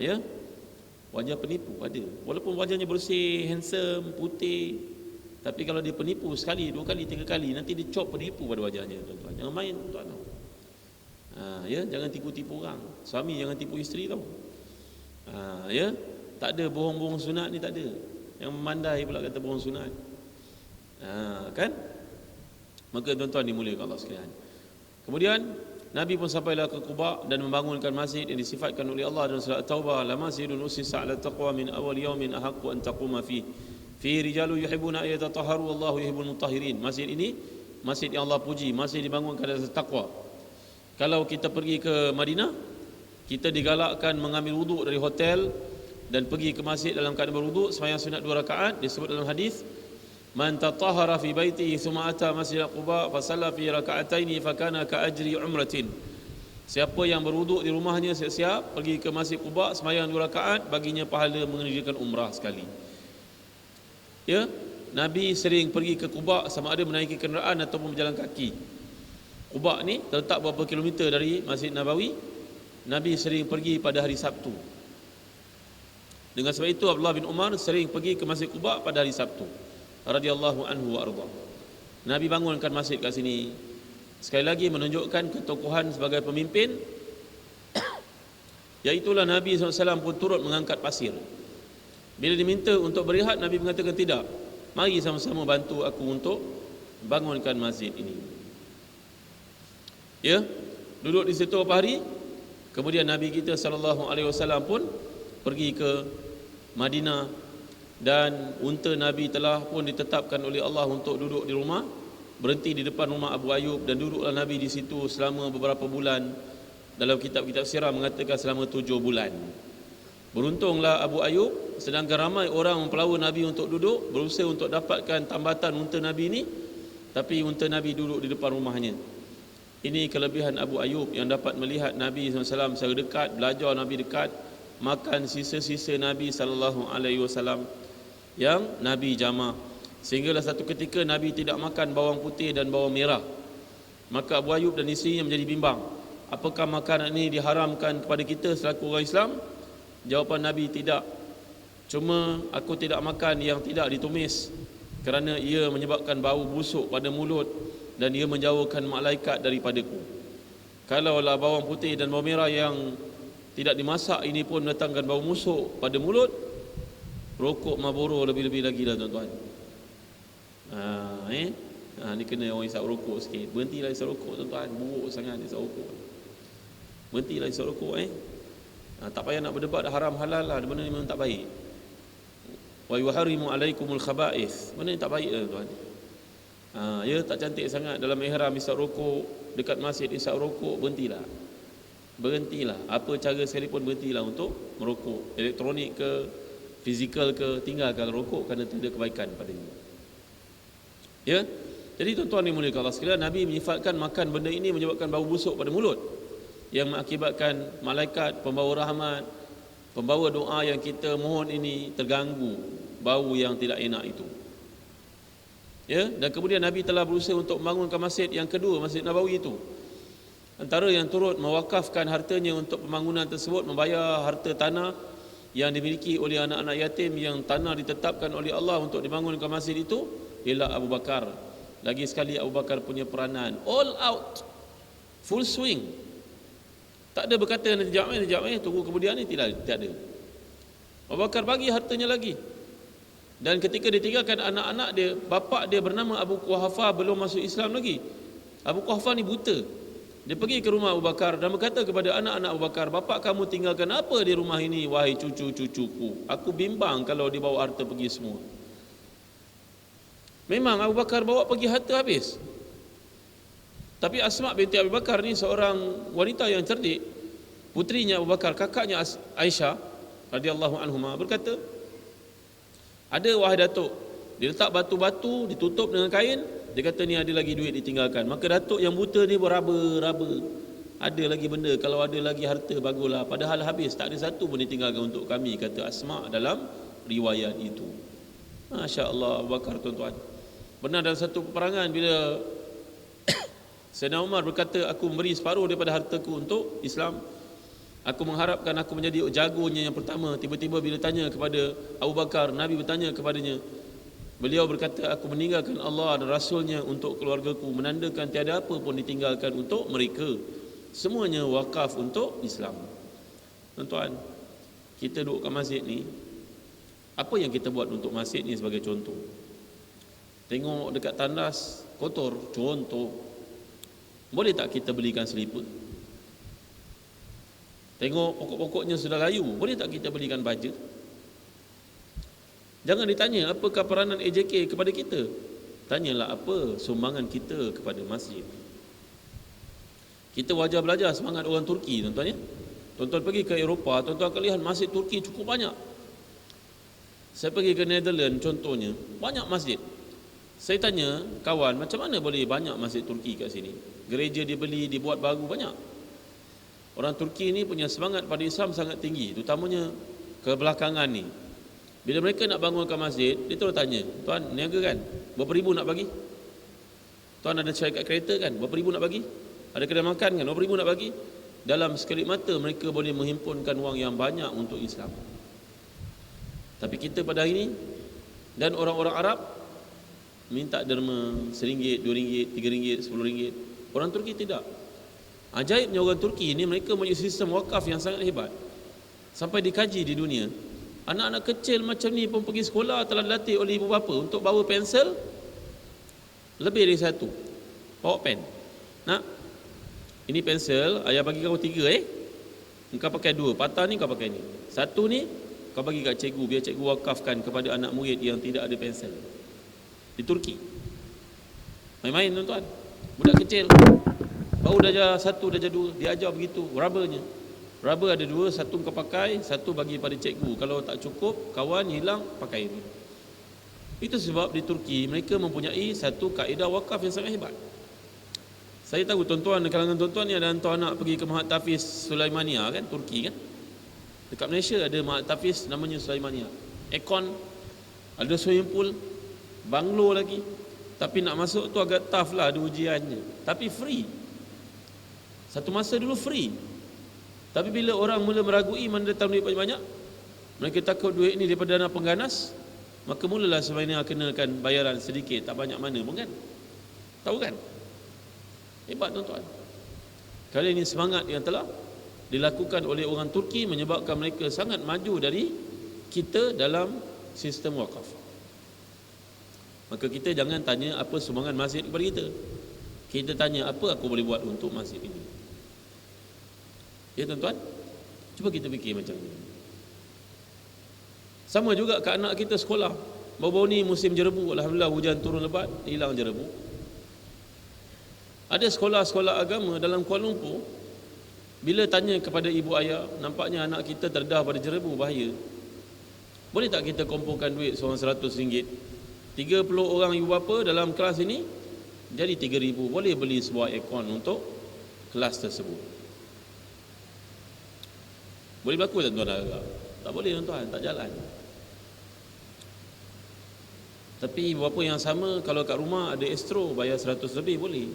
Ya, wajah penipu ada. Walaupun wajahnya bersih, handsome, putih, tapi kalau dia penipu sekali, 2 kali, 3 kali, nanti dia cop penipu pada wajahnya, tuan-tuan. Jangan main, tuan-tuan. Ya, jangan tipu-tipu orang. Suami jangan tipu isteri tau. Ya, tak ada bohong-bohong sunat ni, tak ada. Yang memandai pula kata bohong sunat. Kan? Maka tuan-tuan dimuliakan Allah sekalian. Kemudian Nabi pun sampailah ke Quba dan membangunkan masjid yang disifatkan oleh Allah dalam surah At-Taubah, la masjidun ussisa 'ala taqwa min awwal yawmin ahaqqu an taquma fihi rijalu yuhibbuna an yatatahharu wallahu yuhibbul mutahhirin. Masjid ini masjid yang Allah puji, masjid dibangunkan atas takwa. Kalau kita pergi ke Madinah, kita digalakkan mengambil wuduk dari hotel dan pergi ke masjid dalam keadaan berwuduk, sembahyang sunat 2 rakaat. Disebut dalam hadis, man tatahhara fi baitihi thumma ata masjid Quba fa shalla fi raka'ataini fa kana ka ajri umratin. Siapa yang berwuduk di rumahnya siap-siap pergi ke masjid Quba, sembahyang 2 rakaat, baginya pahala mengerjakan umrah sekali. Ya, Nabi sering pergi ke Quba sama ada menaiki kenderaan ataupun berjalan kaki. Quba ni terletak beberapa kilometer dari Masjid Nabawi. Nabi sering pergi pada hari Sabtu. Dengan sebab itu Abdullah bin Umar sering pergi ke Masjid Quba pada hari Sabtu, radhiyallahu anhu wa arda. Nabi bangunkan masjid kat sini, sekali lagi menunjukkan ketokohan sebagai pemimpin. Iaitulah Nabi SAW pun turut mengangkat pasir. Bila diminta untuk berehat, Nabi mengatakan tidak, mari sama-sama bantu aku untuk bangunkan masjid ini. Ya, duduk di situ beberapa hari. Kemudian Nabi kita SAW pun pergi ke Madinah, dan unta Nabi telah pun ditetapkan oleh Allah untuk duduk di rumah, berhenti di depan rumah Abu Ayyub, dan duduklah Nabi di situ selama beberapa bulan. Dalam kitab-kitab sirah mengatakan selama 7 bulan. Beruntunglah Abu Ayyub, sedangkan ramai orang mempelawa Nabi untuk duduk, berusaha untuk dapatkan tambatan unta Nabi ini, tapi unta Nabi duduk di depan rumahnya. Ini kelebihan Abu Ayyub yang dapat melihat Nabi SAW secara dekat, belajar Nabi dekat, makan sisa-sisa Nabi SAW yang Nabi jamah. Sehinggalah satu ketika Nabi tidak makan bawang putih dan bawang merah. Maka Abu Ayyub dan isterinya menjadi bimbang, apakah makanan ini diharamkan kepada kita selaku orang Islam? Jawapan Nabi, tidak. Cuma aku tidak makan yang tidak ditumis kerana ia menyebabkan bau busuk pada mulut dan ia menjauhkan malaikat daripadaku. Kalaulah bawang putih dan bawang merah yang tidak dimasak ini pun mendatangkan bau busuk pada mulut, rokok Marlboro lebih-lebih lagi lah tuan-tuan. Ni kena orang isap rokok sikit. Berhentilah isap rokok tuan-tuan, buruk sangat isap rokok. Berhentilah isap rokok. Tak payah nak berdebat haram halal lah, benda ni memang tak baik. Wa yuharrimu alaikumul khaba'ith, benda ni tak baik lah tuan. Ya tak cantik sangat dalam ihram isap rokok, dekat masjid isap rokok, berhentilah. Apa cara sekalipun berhentilah untuk merokok, elektronik ke fizikal ke, tinggalkan rokok kerana tidak kebaikan padanya. Ya. Jadi tuan-tuan yang mulia Allah sekalian, Nabi menyifatkan makan benda ini menyebabkan bau busuk pada mulut yang mengakibatkan malaikat pembawa rahmat, pembawa doa yang kita mohon ini terganggu bau yang tidak enak itu. Ya, dan kemudian Nabi telah berusaha untuk membangunkan masjid yang kedua, Masjid Nabawi itu. Antara yang turut mewakafkan hartanya untuk pembangunan tersebut, membayar harta tanah yang dimiliki oleh anak-anak yatim yang tanah ditetapkan oleh Allah untuk dibangunkan masjid itu ialah Abu Bakar. Lagi sekali Abu Bakar punya peranan all out, full swing. Tak ada berkata nanti jawab tunggu kemudian ni, tidak ada. Abu Bakar bagi hartanya lagi. Dan ketika ditinggalkan anak-anak dia, bapa dia bernama Abu Quhafa belum masuk Islam lagi. Abu Quhafa ni buta. Dia pergi ke rumah Abu Bakar dan berkata kepada anak-anak Abu Bakar, bapa kamu tinggalkan apa di rumah ini wahai cucu-cucuku? Aku bimbang kalau dia bawa harta pergi semua. Memang Abu Bakar bawa pergi harta habis. Tapi Asma binti Abu Bakar ni seorang wanita yang cerdik. Putrinya Abu Bakar, kakaknya Aisyah radhiyallahu anhuma, berkata, ada wahai datuk, dia letak batu-batu ditutup dengan kain. Dia kata ni ada lagi duit ditinggalkan. Maka datuk yang buta ni beraba-raba, ada lagi benda, kalau ada lagi harta baguslah. Padahal habis, tak ada satu pun ditinggalkan untuk kami, kata Asma dalam riwayat itu. Masya Allah Abu Bakar tuan-tuan. Pernah dalam satu peperangan bila Sayyidina Umar berkata, aku memberi separuh daripada hartaku untuk Islam, aku mengharapkan aku menjadi jagonya yang pertama. Tiba-tiba bila tanya kepada Abu Bakar, Nabi bertanya kepadanya, beliau berkata, aku meninggalkan Allah dan Rasulnya untuk keluargaku, menandakan tiada apa pun ditinggalkan untuk mereka, semuanya wakaf untuk Islam. Tuan-tuan, kita duduk kat masjid ni, apa yang kita buat untuk masjid ni sebagai contoh? Tengok dekat tandas kotor, contoh, boleh tak kita belikan seliput? Tengok pokok-pokoknya sudah layu, boleh tak kita belikan baja? Jangan ditanya apakah peranan AJK kepada kita, tanyalah apa sumbangan kita kepada masjid. Kita wajar belajar semangat orang Turki tuan-tuan ya. Tuan-tuan pergi ke Eropah, tuan-tuan akan lihat masjid Turki cukup banyak. Saya pergi ke Netherlands contohnya, banyak masjid. Saya tanya kawan, macam mana boleh banyak masjid Turki kat sini? Gereja dibeli, dibuat baru banyak. Orang Turki ni punya semangat pada Islam sangat tinggi, terutamanya kebelakangan ni. Bila mereka nak bangunkan masjid, dia terus tanya, tuan niaga kan? Berapa ribu nak bagi? Tuan ada syarikat kereta kan? Berapa ribu nak bagi? Ada kedai makan kan? Berapa ribu nak bagi? Dalam sekelip mata mereka boleh menghimpunkan wang yang banyak untuk Islam. Tapi kita pada hari ini dan orang-orang Arab minta derma RM1, RM2, RM3, RM10. Orang Turki tidak. Ajaibnya orang Turki ni, mereka punya sistem wakaf yang sangat hebat. Sampai dikaji di dunia, anak-anak kecil macam ni pun pergi sekolah telah dilatih oleh ibu bapa untuk bawa pensel lebih dari satu. Bawa pen. Nak? Ini pensel, ayah bagi kau 3 engkau pakai 2, patah ni kau pakai ni. Satu ni kau bagi kat cikgu, biar cikgu wakafkan kepada anak murid yang tidak ada pensel. Di Turki. Main-main tuan-tuan. Budak kecil baru darjah 1, darjah 2, dia ajar begitu rubbernya. Rubber ada 2, satu kau pakai, satu bagi pada cikgu. Kalau tak cukup, kawan hilang, pakai ini. Itu sebab di Turki mereka mempunyai satu kaedah wakaf yang sangat hebat. Saya tahu tuan-tuan, kalangan tuan-tuan ni ada hantar anak pergi ke Mahat Tafiz Sulaimania kan, Turki kan. Dekat Malaysia ada Mahat Tafiz namanya Sulaimania. Aircon, ada swimming pool, banglo lagi. Tapi nak masuk tu agak tough lah, ada ujiannya. Tapi free. Satu masa dulu free. Tapi bila orang mula meragui mana datang duit banyak-banyak, mereka takut duit ni daripada dana pengganas, maka mulalah sebenarnya kenakan bayaran sedikit, tak banyak mana pun kan. Tahu kan? Hebat tuan-tuan. Kali ini semangat yang telah dilakukan oleh orang Turki menyebabkan mereka sangat maju dari kita dalam sistem wakaf. Maka kita jangan tanya apa sumbangan masjid kepada kita. Kita tanya apa aku boleh buat untuk masjid ini. Ya tuan-tuan, cuba kita fikir macam ni. Sama juga ke anak kita sekolah. Baru-baru ni musim jerebu, alhamdulillah hujan turun lebat, hilang jerebu. Ada sekolah-sekolah agama dalam Kuala Lumpur, bila tanya kepada ibu ayah, nampaknya anak kita terdedah pada jerebu, bahaya. Boleh tak kita kumpulkan duit seorang RM100? 30 orang ibu bapa dalam kelas ini, jadi 3,000. Boleh beli sebuah aircon untuk kelas tersebut. Boleh berlaku tuan-tuan? Tak boleh tuan-tuan, tak jalan. Tapi ibu bapa yang sama, kalau kat rumah ada estro, bayar 100 lebih boleh.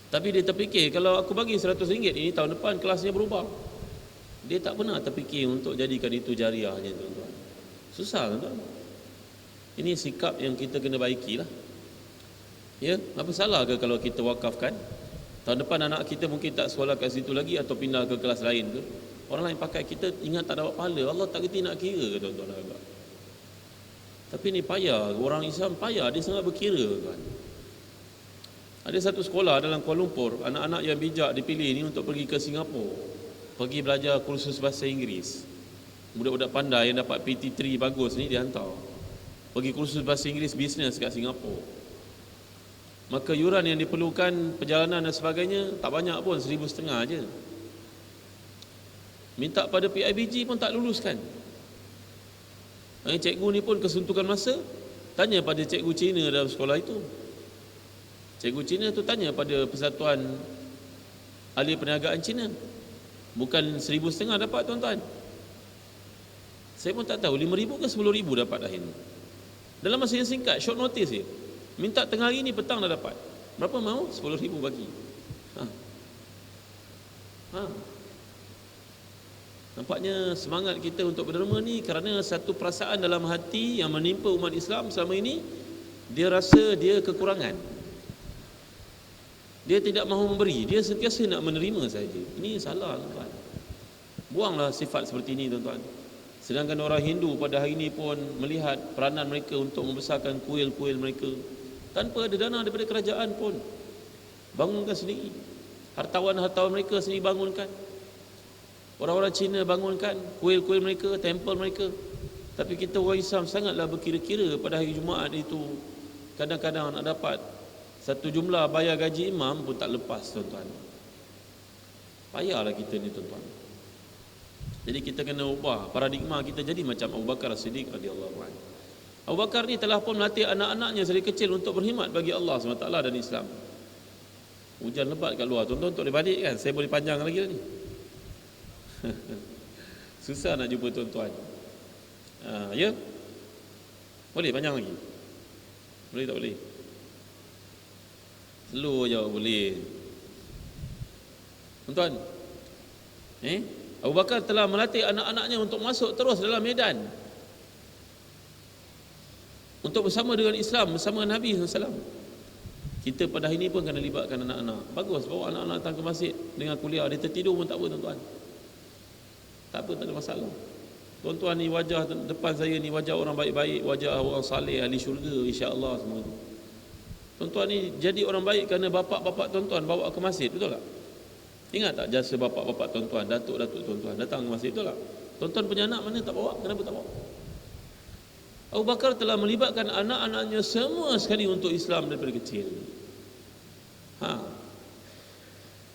Tapi dia terfikir, kalau aku bagi RM100 ini, tahun depan kelasnya berubah. Dia tak pernah terfikir untuk jadikan itu jariahnya tuan-tuan. Susah tuan-tuan. Ini sikap yang kita kena baikilah. Ya, apa salah ke kalau kita wakafkan? Tahun depan anak kita mungkin tak sekolah kat situ lagi atau pindah ke kelas lain ke. Orang lain pakai, kita ingat tak dapat pahala. Allah tak kerti nak kira ke tuan-tuan agak. Tapi ni payah, orang Islam payah, dia sangat berkira kan. Ada satu sekolah dalam Kuala Lumpur, anak-anak yang bijak dipilih ni untuk pergi ke Singapura, pergi belajar kursus bahasa Inggeris. Budak-budak pandai yang dapat PT3 bagus ni dihantar pergi kursus bahasa Inggeris bisnes kat Singapura. Maka yuran yang diperlukan, perjalanan dan sebagainya tak banyak pun, 1,500 je. Minta pada PIBG pun tak luluskan. Cikgu ni pun kesuntukan masa, tanya pada cikgu Cina dalam sekolah itu. Cikgu Cina tu tanya pada Persatuan Ahli Perniagaan Cina. Bukan 1,500 dapat tuan-tuan. Saya pun tak tahu 5,000 ke 10,000 dapat akhirnya. Dalam masa yang singkat, short notice je. Minta tengah hari ni, petang dah dapat. Berapa mau? 10,000 bagi. Nampaknya semangat kita untuk berderma ni kerana satu perasaan dalam hati yang menimpa umat Islam selama ini. Dia rasa dia kekurangan. Dia tidak mahu memberi, dia sentiasa nak menerima saja. Ini salah tuan-tuan. Buanglah sifat seperti ini tuan-tuan. Sedangkan orang Hindu pada hari ini pun melihat peranan mereka untuk membesarkan kuil-kuil mereka tanpa ada dana daripada kerajaan pun. Bangunkan sendiri. Hartawan-hartawan mereka sendiri bangunkan. Orang-orang Cina bangunkan kuil-kuil mereka, tempel mereka. Tapi kita orang Islam sangatlah berkira-kira pada hari Jumaat itu. Kadang-kadang nak dapat satu jumlah bayar gaji imam pun tak lepas tuan-tuan. Payahlah kita ni tuan-tuan. Jadi kita kena ubah paradigma kita jadi macam Abu Bakar As-Siddiq radhiyallahu anhu. Abu Bakar ni telah pun melatih anak-anaknya dari kecil untuk berkhidmat bagi Allah SWT dan Islam. Hujan lebat kat luar, tuan-tuan untuk balik kan? Saya boleh panjang lagi lah ni. Susah nak jumpa tuan-tuan. Ya? Boleh panjang lagi? Boleh tak boleh? Slow je boleh. Tuan-tuan, Abu Bakar telah melatih anak-anaknya untuk masuk terus dalam medan, untuk bersama dengan Islam, bersama Nabi SAW. Kita pada hari ini pun kena libatkan anak-anak. Bagus, bawa anak-anak datang ke masjid dengan kuliah. Dia tertidur pun tak apa tuan-tuan. Tak apa, tak ada masalah. Tuan-tuan ni wajah depan saya ni wajah orang baik-baik, wajah orang saleh, ahli syurga insya-Allah semua tu. Tuan-tuan ni jadi orang baik kerana bapak-bapak tuan-tuan bawa ke masjid, betul tak? Ingat tak jasa bapak-bapak tuan-tuan, datuk-datuk tuan-tuan datang ke masjid, betul tak? Tuan-tuan punya anak mana tak bawa? Kenapa tak bawa? Abu Bakar telah melibatkan anak-anaknya semua sekali untuk Islam daripada kecil.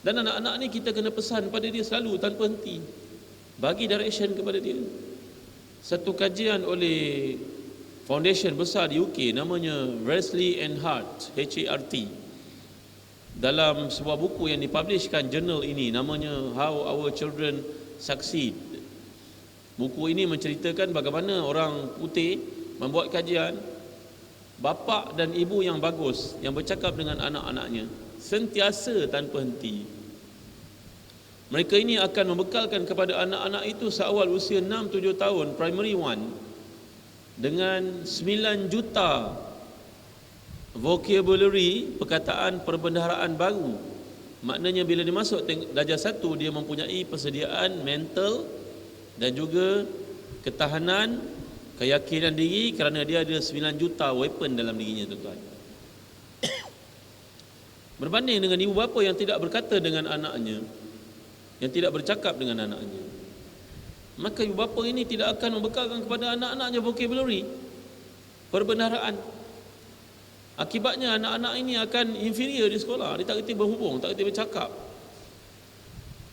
Dan anak-anak ni kita kena pesan pada dia selalu tanpa henti. Bagi direction kepada dia. Satu kajian oleh foundation besar di UK namanya Wesley and Hart, HART. Dalam sebuah buku yang dipublishkan jurnal ini namanya How Our Children Succeed. Buku ini menceritakan bagaimana orang putih membuat kajian bapa dan ibu yang bagus yang bercakap dengan anak-anaknya sentiasa tanpa henti. Mereka ini akan membekalkan kepada anak-anak itu seawal usia 6-7 tahun, primary one, dengan 9 juta vocabulary, perkataan perbendaharaan baru. Maknanya bila dia masuk darjah 1, dia mempunyai persediaan mental dan juga ketahanan, keyakinan diri, kerana dia ada 9 juta weapon dalam dirinya, tuan-tuan. Berbanding dengan ibu bapa yang tidak berkata dengan anaknya, yang tidak bercakap dengan anaknya, maka ibu bapa ini tidak akan membekalkan kepada anak-anaknya vocabulary, perbendaharaan. Akibatnya anak-anak ini akan inferior di sekolah. Dia tak kerti berhubung, tak kerti bercakap.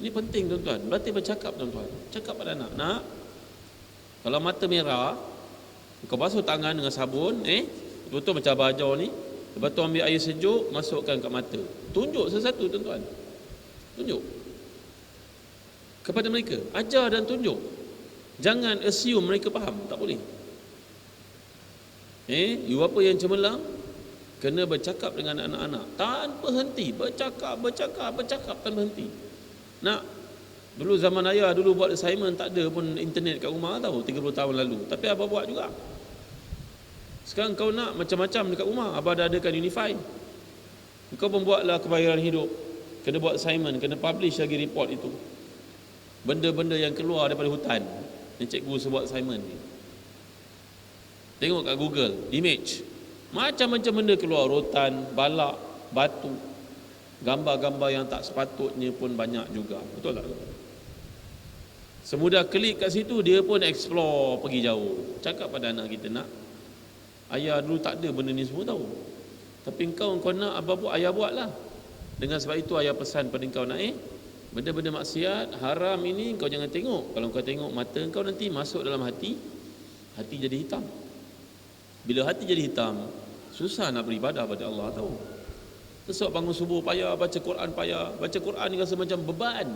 Ini penting, tuan-tuan. Berarti bercakap, tuan-tuan. Cakap pada anak. Nak, kalau mata merah, kau basuh tangan dengan sabun, betul macam abang ajar ni. Lepas tu ambil air sejuk, masukkan kat mata. Tunjuk sesuatu, tuan-tuan. Tunjuk kepada mereka, ajar dan tunjuk. Jangan assume mereka faham, tak boleh. Ibu bapa yang cemerlang kena bercakap dengan anak-anak tanpa henti, bercakap tanpa henti. Nak, dulu zaman ayah dulu buat assignment, tak ada pun internet kat rumah tahu, 30 tahun lalu. Tapi abah buat juga. Sekarang kau nak macam-macam dekat rumah, abah dah adakan Unify. Kau pun buatlah kebayaran hidup, kena buat assignment, kena publish lagi report itu. Benda-benda yang keluar daripada hutan yang cikgu buat assignment ni. Tengok kat Google, image, macam-macam benda keluar, rotan, balak, batu, gambar-gambar yang tak sepatutnya pun banyak juga. Betul tak? Semudah klik kat situ, dia pun explore pergi jauh. Cakap pada anak kita, nak, ayah dulu tak ada benda ni semua tahu, tapi kau nak apa buat, ayah buatlah. Dengan sebab itu ayah pesan pada kau, nak benda-benda maksiat, haram ini kau jangan tengok. Kalau kau tengok, mata kau nanti masuk dalam hati, hati jadi hitam. Bila hati jadi hitam, susah nak beribadah pada Allah, tahu. Esok bangun subuh payah, baca Quran payah. Baca Quran ni rasa macam beban.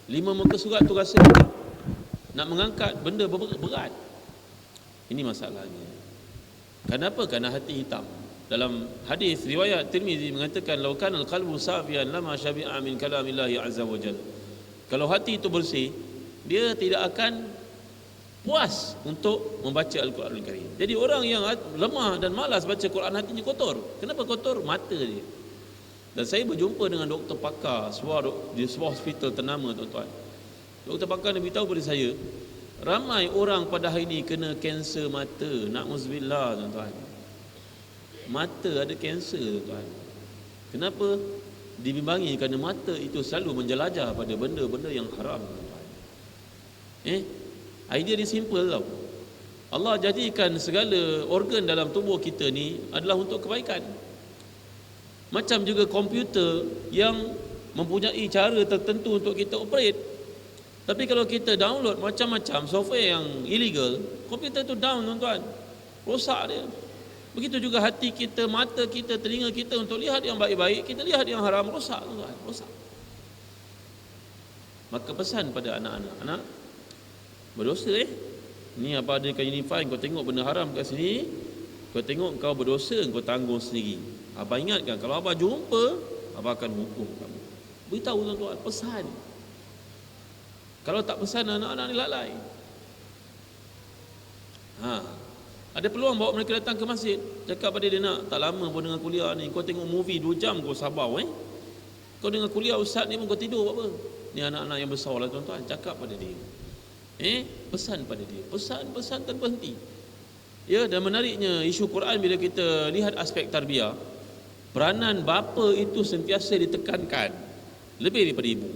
5 muka surat tu rasa nak mengangkat benda berat. Ini masalahnya. Kenapa? Kerana hati hitam. Dalam hadis riwayat Tirmizi mengatakan, "Lau kana al-qalbu safiyan lama syabi'a min kalamillahi azza wa jalla." Kalau hati itu bersih, dia tidak akan puas untuk membaca Al-Quranul Karim. Jadi orang yang lemah dan malas baca Quran, hatinya kotor. Kenapa kotor? Mata dia. Dan saya berjumpa dengan doktor pakar di sebuah hospital ternama, tuan-tuan. Doktor pakar ni beritahu pada saya, ramai orang pada hari ini kena kanser mata. Na'udzubillah, tuan-tuan. Mata ada kanser, tuan. Kenapa? Dibimbangi kerana mata itu selalu menjelajah pada benda-benda yang haram, tuan. Idea dia simple tau. Allah jadikan segala organ dalam tubuh kita ni adalah untuk kebaikan. Macam juga komputer yang mempunyai cara tertentu untuk kita operate. Tapi kalau kita download macam-macam software yang illegal, komputer itu down, tuan-tuan. Rosak dia. Begitu juga hati kita, mata kita, telinga kita untuk lihat yang baik-baik, kita lihat yang haram, rosak, tuan-tuan, rosak. Maka pesan pada anak-anak, anak, berdosa ni apa ada kat Unify, kau tengok benda haram kat sini, kau tengok kau berdosa, kau tanggung sendiri. Abang ingatkan, kalau abang jumpa, abang akan hukum kamu. Beritahu, tuan-tuan, pesan. Kalau tak pesan, anak-anak ni lalai. Ada peluang bawa mereka datang ke masjid, cakap pada dia, nak, tak lama pun dengan kuliah ni, kau tengok movie 2 jam kau sabar, kau dengan kuliah ustaz ni pun kau tidur apa? Ni anak-anak yang besar lah, tuan-tuan. Cakap pada dia, pesan pada dia, pesan tanpa henti. Ya, dan menariknya isu Quran, bila kita lihat aspek tarbiyah, peranan bapa itu sentiasa ditekankan lebih daripada ibu.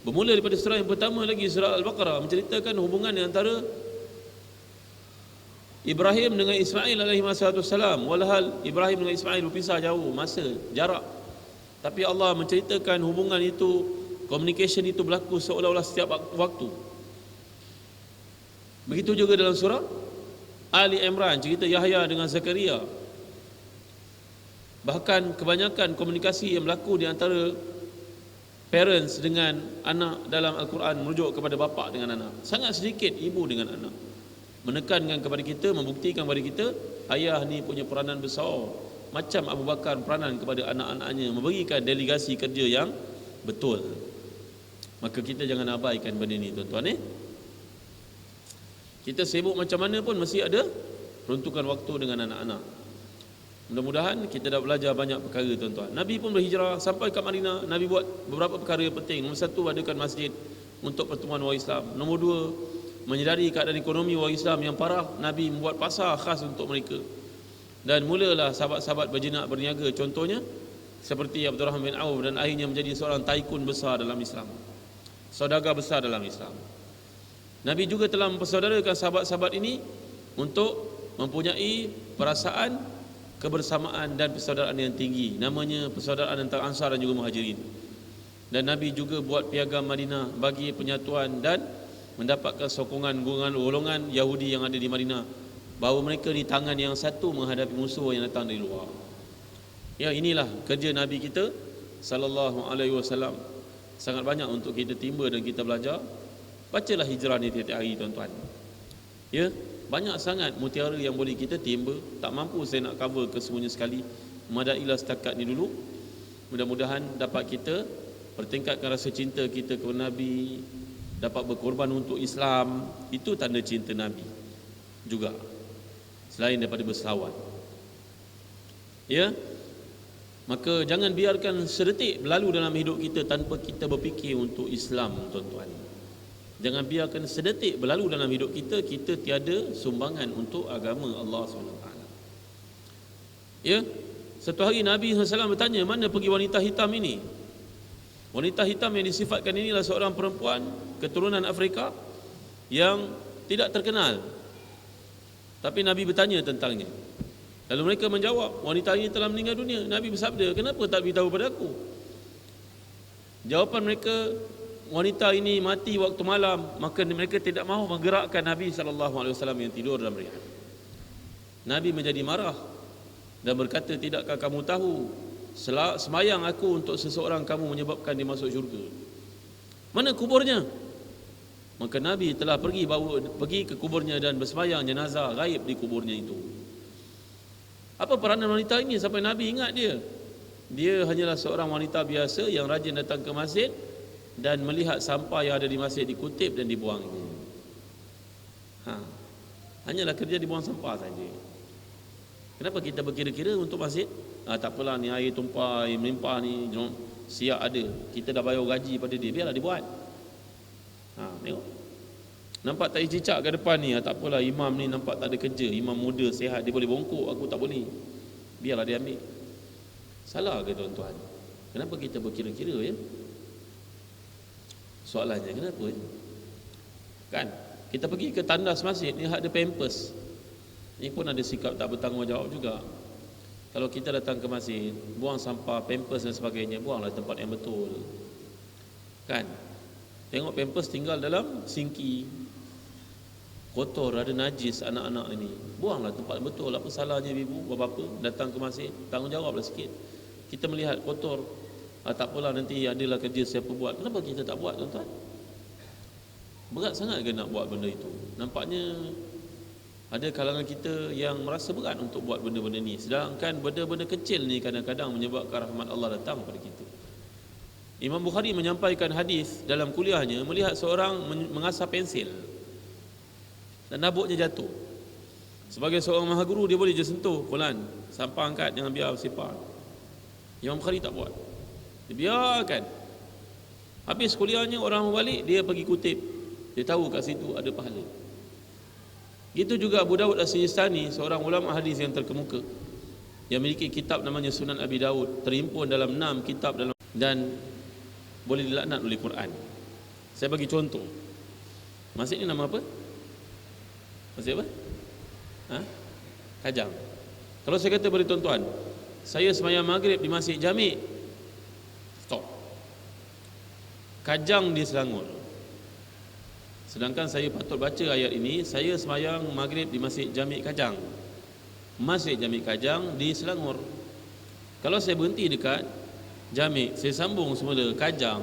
Bermula daripada surah yang pertama lagi, surah Al-Baqarah, menceritakan hubungan antara Ibrahim dengan Ismail alaihi wassalam. Walhal Ibrahim dengan Ismail berpisah jauh masa, jarak. Tapi Allah menceritakan hubungan itu, communication itu berlaku seolah-olah setiap waktu. Begitu juga dalam surah Ali Imran, cerita Yahya dengan Zakaria. Bahkan kebanyakan komunikasi yang berlaku di antara parents dengan anak dalam Al-Quran merujuk kepada bapa dengan anak. Sangat sedikit ibu dengan anak. Menekankan kepada kita, membuktikan kepada kita ayah ni punya peranan besar, macam Abu Bakar peranan kepada anak-anaknya, memberikan delegasi kerja yang betul. Maka kita jangan abaikan benda ni tuan-tuan. Kita sibuk macam mana pun mesti ada peruntukan waktu dengan anak-anak. Mudah-mudahan kita dah belajar banyak perkara tuan-tuan. Nabi pun berhijrah sampai ke Madinah. Nabi buat beberapa perkara yang penting. Nombor satu, adakan masjid untuk pertemuan orang Islam. Nombor dua, menyedari keadaan ekonomi orang Islam yang parah. Nabi membuat pasar khas untuk mereka. Dan mulalah sahabat-sahabat berjinak berniaga. Contohnya seperti Abdurrahman bin Auf, dan akhirnya menjadi seorang taikun besar dalam Islam, saudagar besar dalam Islam. Nabi juga telah mempersaudarakan sahabat-sahabat ini untuk mempunyai perasaan kebersamaan dan persaudaraan yang tinggi. Namanya persaudaraan antara Ansar dan juga Muhajirin. Dan Nabi juga buat piagam Madinah bagi penyatuan dan mendapatkan sokongan golongan Yahudi yang ada di Madinah, bahawa mereka di tangan yang satu menghadapi musuh yang datang dari luar. Ya, inilah kerja Nabi kita sallallahu alaihi wasallam. Sangat banyak untuk kita timba dan kita belajar. Bacalah hijrah ni tiap-tiap hari tuan-tuan. Ya, banyak sangat mutiara yang boleh kita timba. Tak mampu saya nak cover kesemuanya sekali. Memadailah setakat ni dulu. Mudah-mudahan dapat kita pertingkatkan rasa cinta kita kepada Nabi, dapat berkorban untuk Islam. Itu tanda cinta Nabi juga, selain daripada berselawat. Ya, maka jangan biarkan sedetik berlalu dalam hidup kita tanpa kita berfikir untuk Islam tuan-tuan. Jangan biarkan sedetik berlalu dalam hidup kita tiada sumbangan untuk agama Allah SWT. Ya, satu hari Nabi SAW bertanya, mana pergi wanita hitam ini? Wanita hitam yang disifatkan inilah seorang perempuan keturunan Afrika yang tidak terkenal. Tapi Nabi bertanya tentangnya. Lalu mereka menjawab, wanita ini telah meninggal dunia. Nabi bersabda, kenapa tak beritahu pada aku? Jawapan mereka, wanita ini mati waktu malam. Maka mereka tidak mahu menggerakkan Nabi SAW yang tidur dalam rehat. Nabi menjadi marah dan berkata, tidakkah kamu tahu semayang aku untuk seseorang kamu menyebabkan dia masuk syurga? Mana kuburnya? Maka Nabi telah pergi ke kuburnya dan bersemayang jenazah gaib di kuburnya itu. Apa peranan wanita ini sampai Nabi ingat dia? Dia hanyalah seorang wanita biasa yang rajin datang ke masjid dan melihat sampah yang ada di masjid dikutip dan dibuangnya. Hanyalah kerja dibuang sampah saja. Kenapa kita berkira-kira untuk masjid? Tak apalah ni air tumpah, air melimpah ni, siap ada. Kita dah bayar gaji pada dia, biarlah dia buat. Tengok. Nampak tak cicak ke depan ni? Tak apalah, imam ni nampak tak ada kerja. Imam muda, sihat, dia boleh bongkok, aku tak boleh. Biarlah dia ambil. Salah ke tuan-tuan? Kenapa kita berkira-kira ya? Soalannya kenapa ya? Kan? Kita pergi ke tandas masjid, ni ada pampers. Ni pun ada sikap tak bertanggungjawab juga. Kalau kita datang ke masjid, buang sampah, pampers dan sebagainya, buanglah tempat yang betul. Kan? Tengok pampers tinggal dalam sinki, kotor, ada najis anak-anak ini. Buanglah tempat betul. Apa salahnya ibu, bapa datang ke masjid? Tanggungjawablah sikit. Kita melihat kotor, tak apalah nanti adalah kerja siapa buat. Kenapa kita tak buat tuan-tuan? Berat sangat ke nak buat benda itu? Nampaknya ada kalangan kita yang merasa berat untuk buat benda-benda ni. Sedangkan benda-benda kecil ni kadang-kadang menyebabkan rahmat Allah datang pada kita. Imam Bukhari menyampaikan hadis dalam kuliahnya, melihat seorang mengasah pensil dan nabuknya jatuh. Sebagai seorang maha guru, dia boleh je sentuh, fulan, sampah angkat, jangan biar bersepah. Imam Bukhari tak buat. Dia biarkan. Habis kuliahnya, orang balik, dia pergi kutip. Dia tahu kat situ ada pahala. Gitu juga Abu Dawud As-Sijistani, seorang ulama hadis yang terkemuka, yang memiliki kitab namanya Sunan Abi Dawud, terhimpun dalam 6 kitab dalam, dan boleh dilaknat oleh Quran. Saya bagi contoh. Masjid ni nama apa? Masjid apa? Kajang. Kalau saya kata pada tuan-tuan, saya sembahyang maghrib di Masjid Jami', stop. Kajang di Selangor. Sedangkan saya patut baca ayat ini, saya sembahyang maghrib di Masjid Jami' Kajang. Masjid Jami' Kajang di Selangor. Kalau saya berhenti dekat Jami', saya sambung semula Kajang,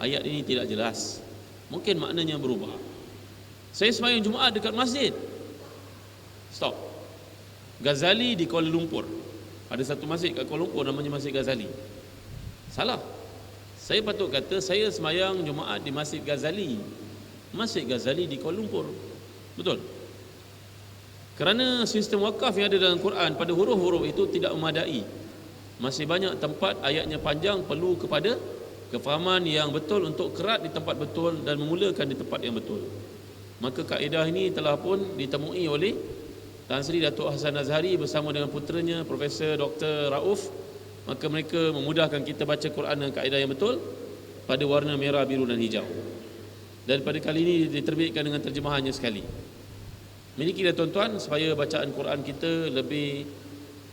ayat ini tidak jelas. Mungkin maknanya berubah. Saya sembahyang Jumaat dekat masjid, stop. Ghazali di Kuala Lumpur. Ada satu masjid kat Kuala Lumpur namanya Masjid Ghazali. Salah. Saya patut kata saya semayang Jumaat di Masjid Ghazali. Masjid Ghazali di Kuala Lumpur. Betul? Kerana sistem wakaf yang ada dalam Quran pada huruf-huruf itu tidak memadai. Masih banyak tempat ayatnya panjang, perlu kepada kefahaman yang betul untuk kerat di tempat betul dan memulakan di tempat yang betul. Maka kaedah ini telah pun ditemui oleh Tan Sri Datuk Hassan Azhari bersama dengan puteranya Profesor Dr. Rauf. Maka mereka memudahkan kita baca Quran dengan kaedah yang betul pada warna merah, biru dan hijau. Dan pada kali ini diterbitkan dengan terjemahannya sekali. Miliki dah tuan-tuan supaya bacaan Quran kita lebih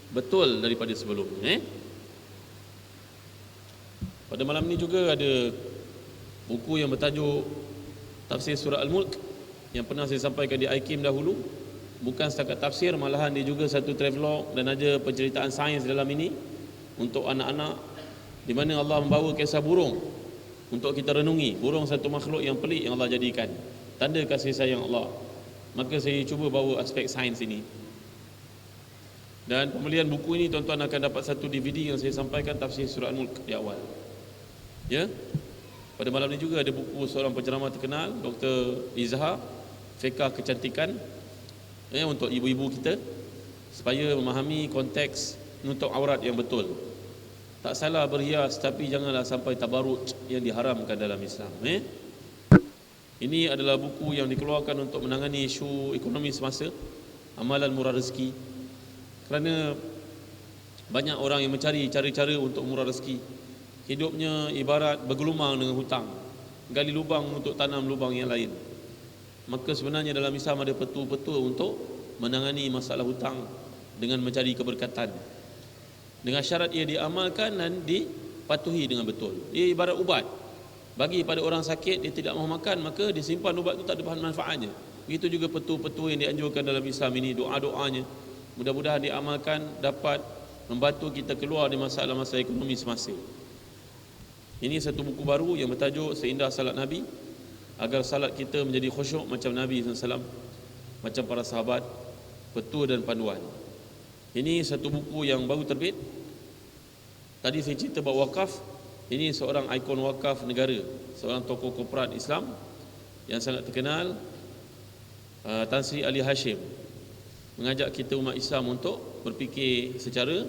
betul daripada sebelumnya. Pada malam ni juga ada buku yang bertajuk Tafsir Surah Al-Mulk yang pernah saya sampaikan di IKIM dahulu. Bukan setakat tafsir, malahan dia juga satu travelog dan ada penceritaan sains dalam ini untuk anak-anak, di mana Allah membawa kisah burung untuk kita renungi. Burung satu makhluk yang pelik yang Allah jadikan, tanda kasih sayang Allah. Maka saya cuba bawa aspek sains ini. Dan pembelian buku ini tuan-tuan akan dapat satu DVD yang saya sampaikan tafsir surah Al-Mulk di awal. Ya. Pada malam ini juga ada buku seorang penceramah terkenal, Dr. Izhar, Fiqh Kecantikan, ya, untuk ibu-ibu kita supaya memahami konteks menutup aurat yang betul. Tak salah berhias, tapi janganlah sampai tabaruj yang diharamkan dalam Islam. Ini adalah buku yang dikeluarkan untuk menangani isu ekonomi semasa, amalan murah rezeki. Kerana banyak orang yang mencari cara-cara untuk murah rezeki. Hidupnya ibarat bergelumang dengan hutang, gali lubang untuk tanam lubang yang lain. Maka sebenarnya dalam Islam ada petua-petua untuk menangani masalah hutang dengan mencari keberkatan, dengan syarat ia diamalkan dan dipatuhi dengan betul. Ia ibarat ubat. Bagi pada orang sakit, dia tidak mahu makan, maka disimpan ubat itu tak ada bahan manfaatnya. Begitu juga petua-petua yang dianjurkan dalam Islam ini, doa-doanya mudah-mudahan diamalkan, dapat membantu kita keluar dari masalah-masalah ekonomi semasa. Ini satu buku baru yang bertajuk Seindah Salat Nabi, agar salat kita menjadi khusyuk macam Nabi SAW, macam para sahabat, petua dan panduan. Ini satu buku yang baru terbit. Tadi saya cerita bahawa wakaf. Ini seorang ikon wakaf negara, seorang tokoh korporat Islam yang sangat terkenal, Tan Sri Ali Hashim, mengajak kita umat Islam untuk berfikir secara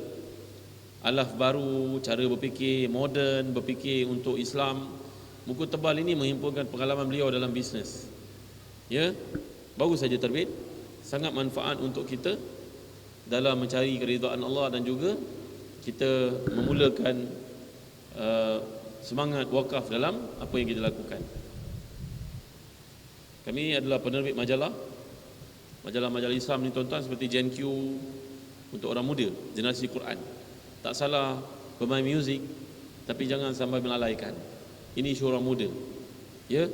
alaf baru, cara berfikir moden, berfikir untuk Islam. Buku tebal ini menghimpunkan pengalaman beliau dalam bisnes. Ya, baru saja terbit, sangat manfaat untuk kita dalam mencari keridhaan Allah dan juga kita memulakan semangat wakaf dalam apa yang kita lakukan. Kami adalah penerbit majalah Islam ni tuan-tuan, seperti JNQ untuk orang muda, generasi Quran. Tak salah bermain muzik, tapi jangan sampai melalaikan. Ini isu orang muda. Ya.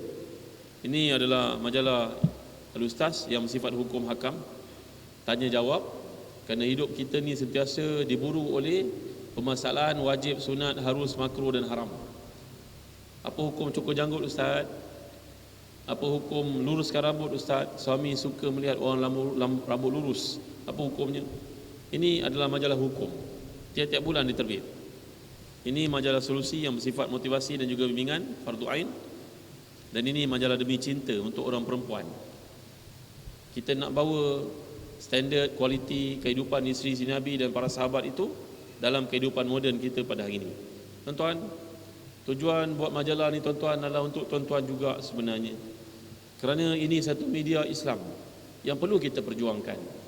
Ini adalah majalah Al-Ustaz yang bersifat hukum hakam, tanya jawab, kerana hidup kita ni sentiasa diburu oleh permasalahan wajib, sunat, harus, makruh dan haram. Apa hukum cukur janggut Ustaz? Apa hukum luruskan rambut Ustaz? Suami suka melihat orang rambut lurus. Apa hukumnya? Ini adalah majalah hukum. Tiap-tiap bulan diterbit. Ini majalah solusi yang bersifat motivasi dan juga bimbingan fardu ain. Dan ini majalah demi cinta untuk orang perempuan. Kita nak bawa standard kualiti kehidupan isteri Nabi dan para sahabat itu dalam kehidupan moden kita pada hari ini. Tuan-tuan, tujuan buat majalah ni tuan-tuan adalah untuk tuan-tuan juga sebenarnya. Kerana ini satu media Islam yang perlu kita perjuangkan.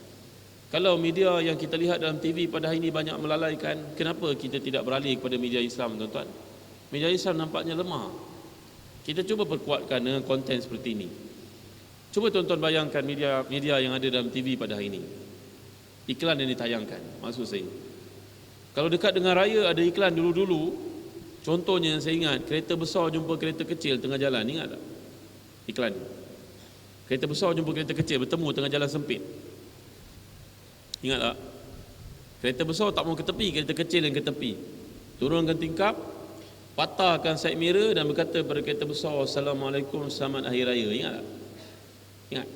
Kalau media yang kita lihat dalam TV pada hari ini banyak melalaikan, kenapa kita tidak beralih kepada media Islam, tuan-tuan? Media Islam nampaknya lemah. Kita cuba perkuatkan dengan konten seperti ini. Cuba tuan-tuan bayangkan media yang ada dalam TV pada hari ini. Iklan yang ditayangkan, maksud saya. Kalau dekat dengan raya ada iklan dulu-dulu, contohnya saya ingat, kereta besar jumpa kereta kecil tengah jalan, ingat tak? Iklan. Kereta besar jumpa kereta kecil bertemu tengah jalan sempit. Ingat tak? Kereta besar tak mau ke tepi, kereta kecil yang ke tepi. Turunkan tingkap, patahkan side mirror dan berkata pada kereta besar, Assalamualaikum, selamat Hari Raya. Ingat tak? Ingat?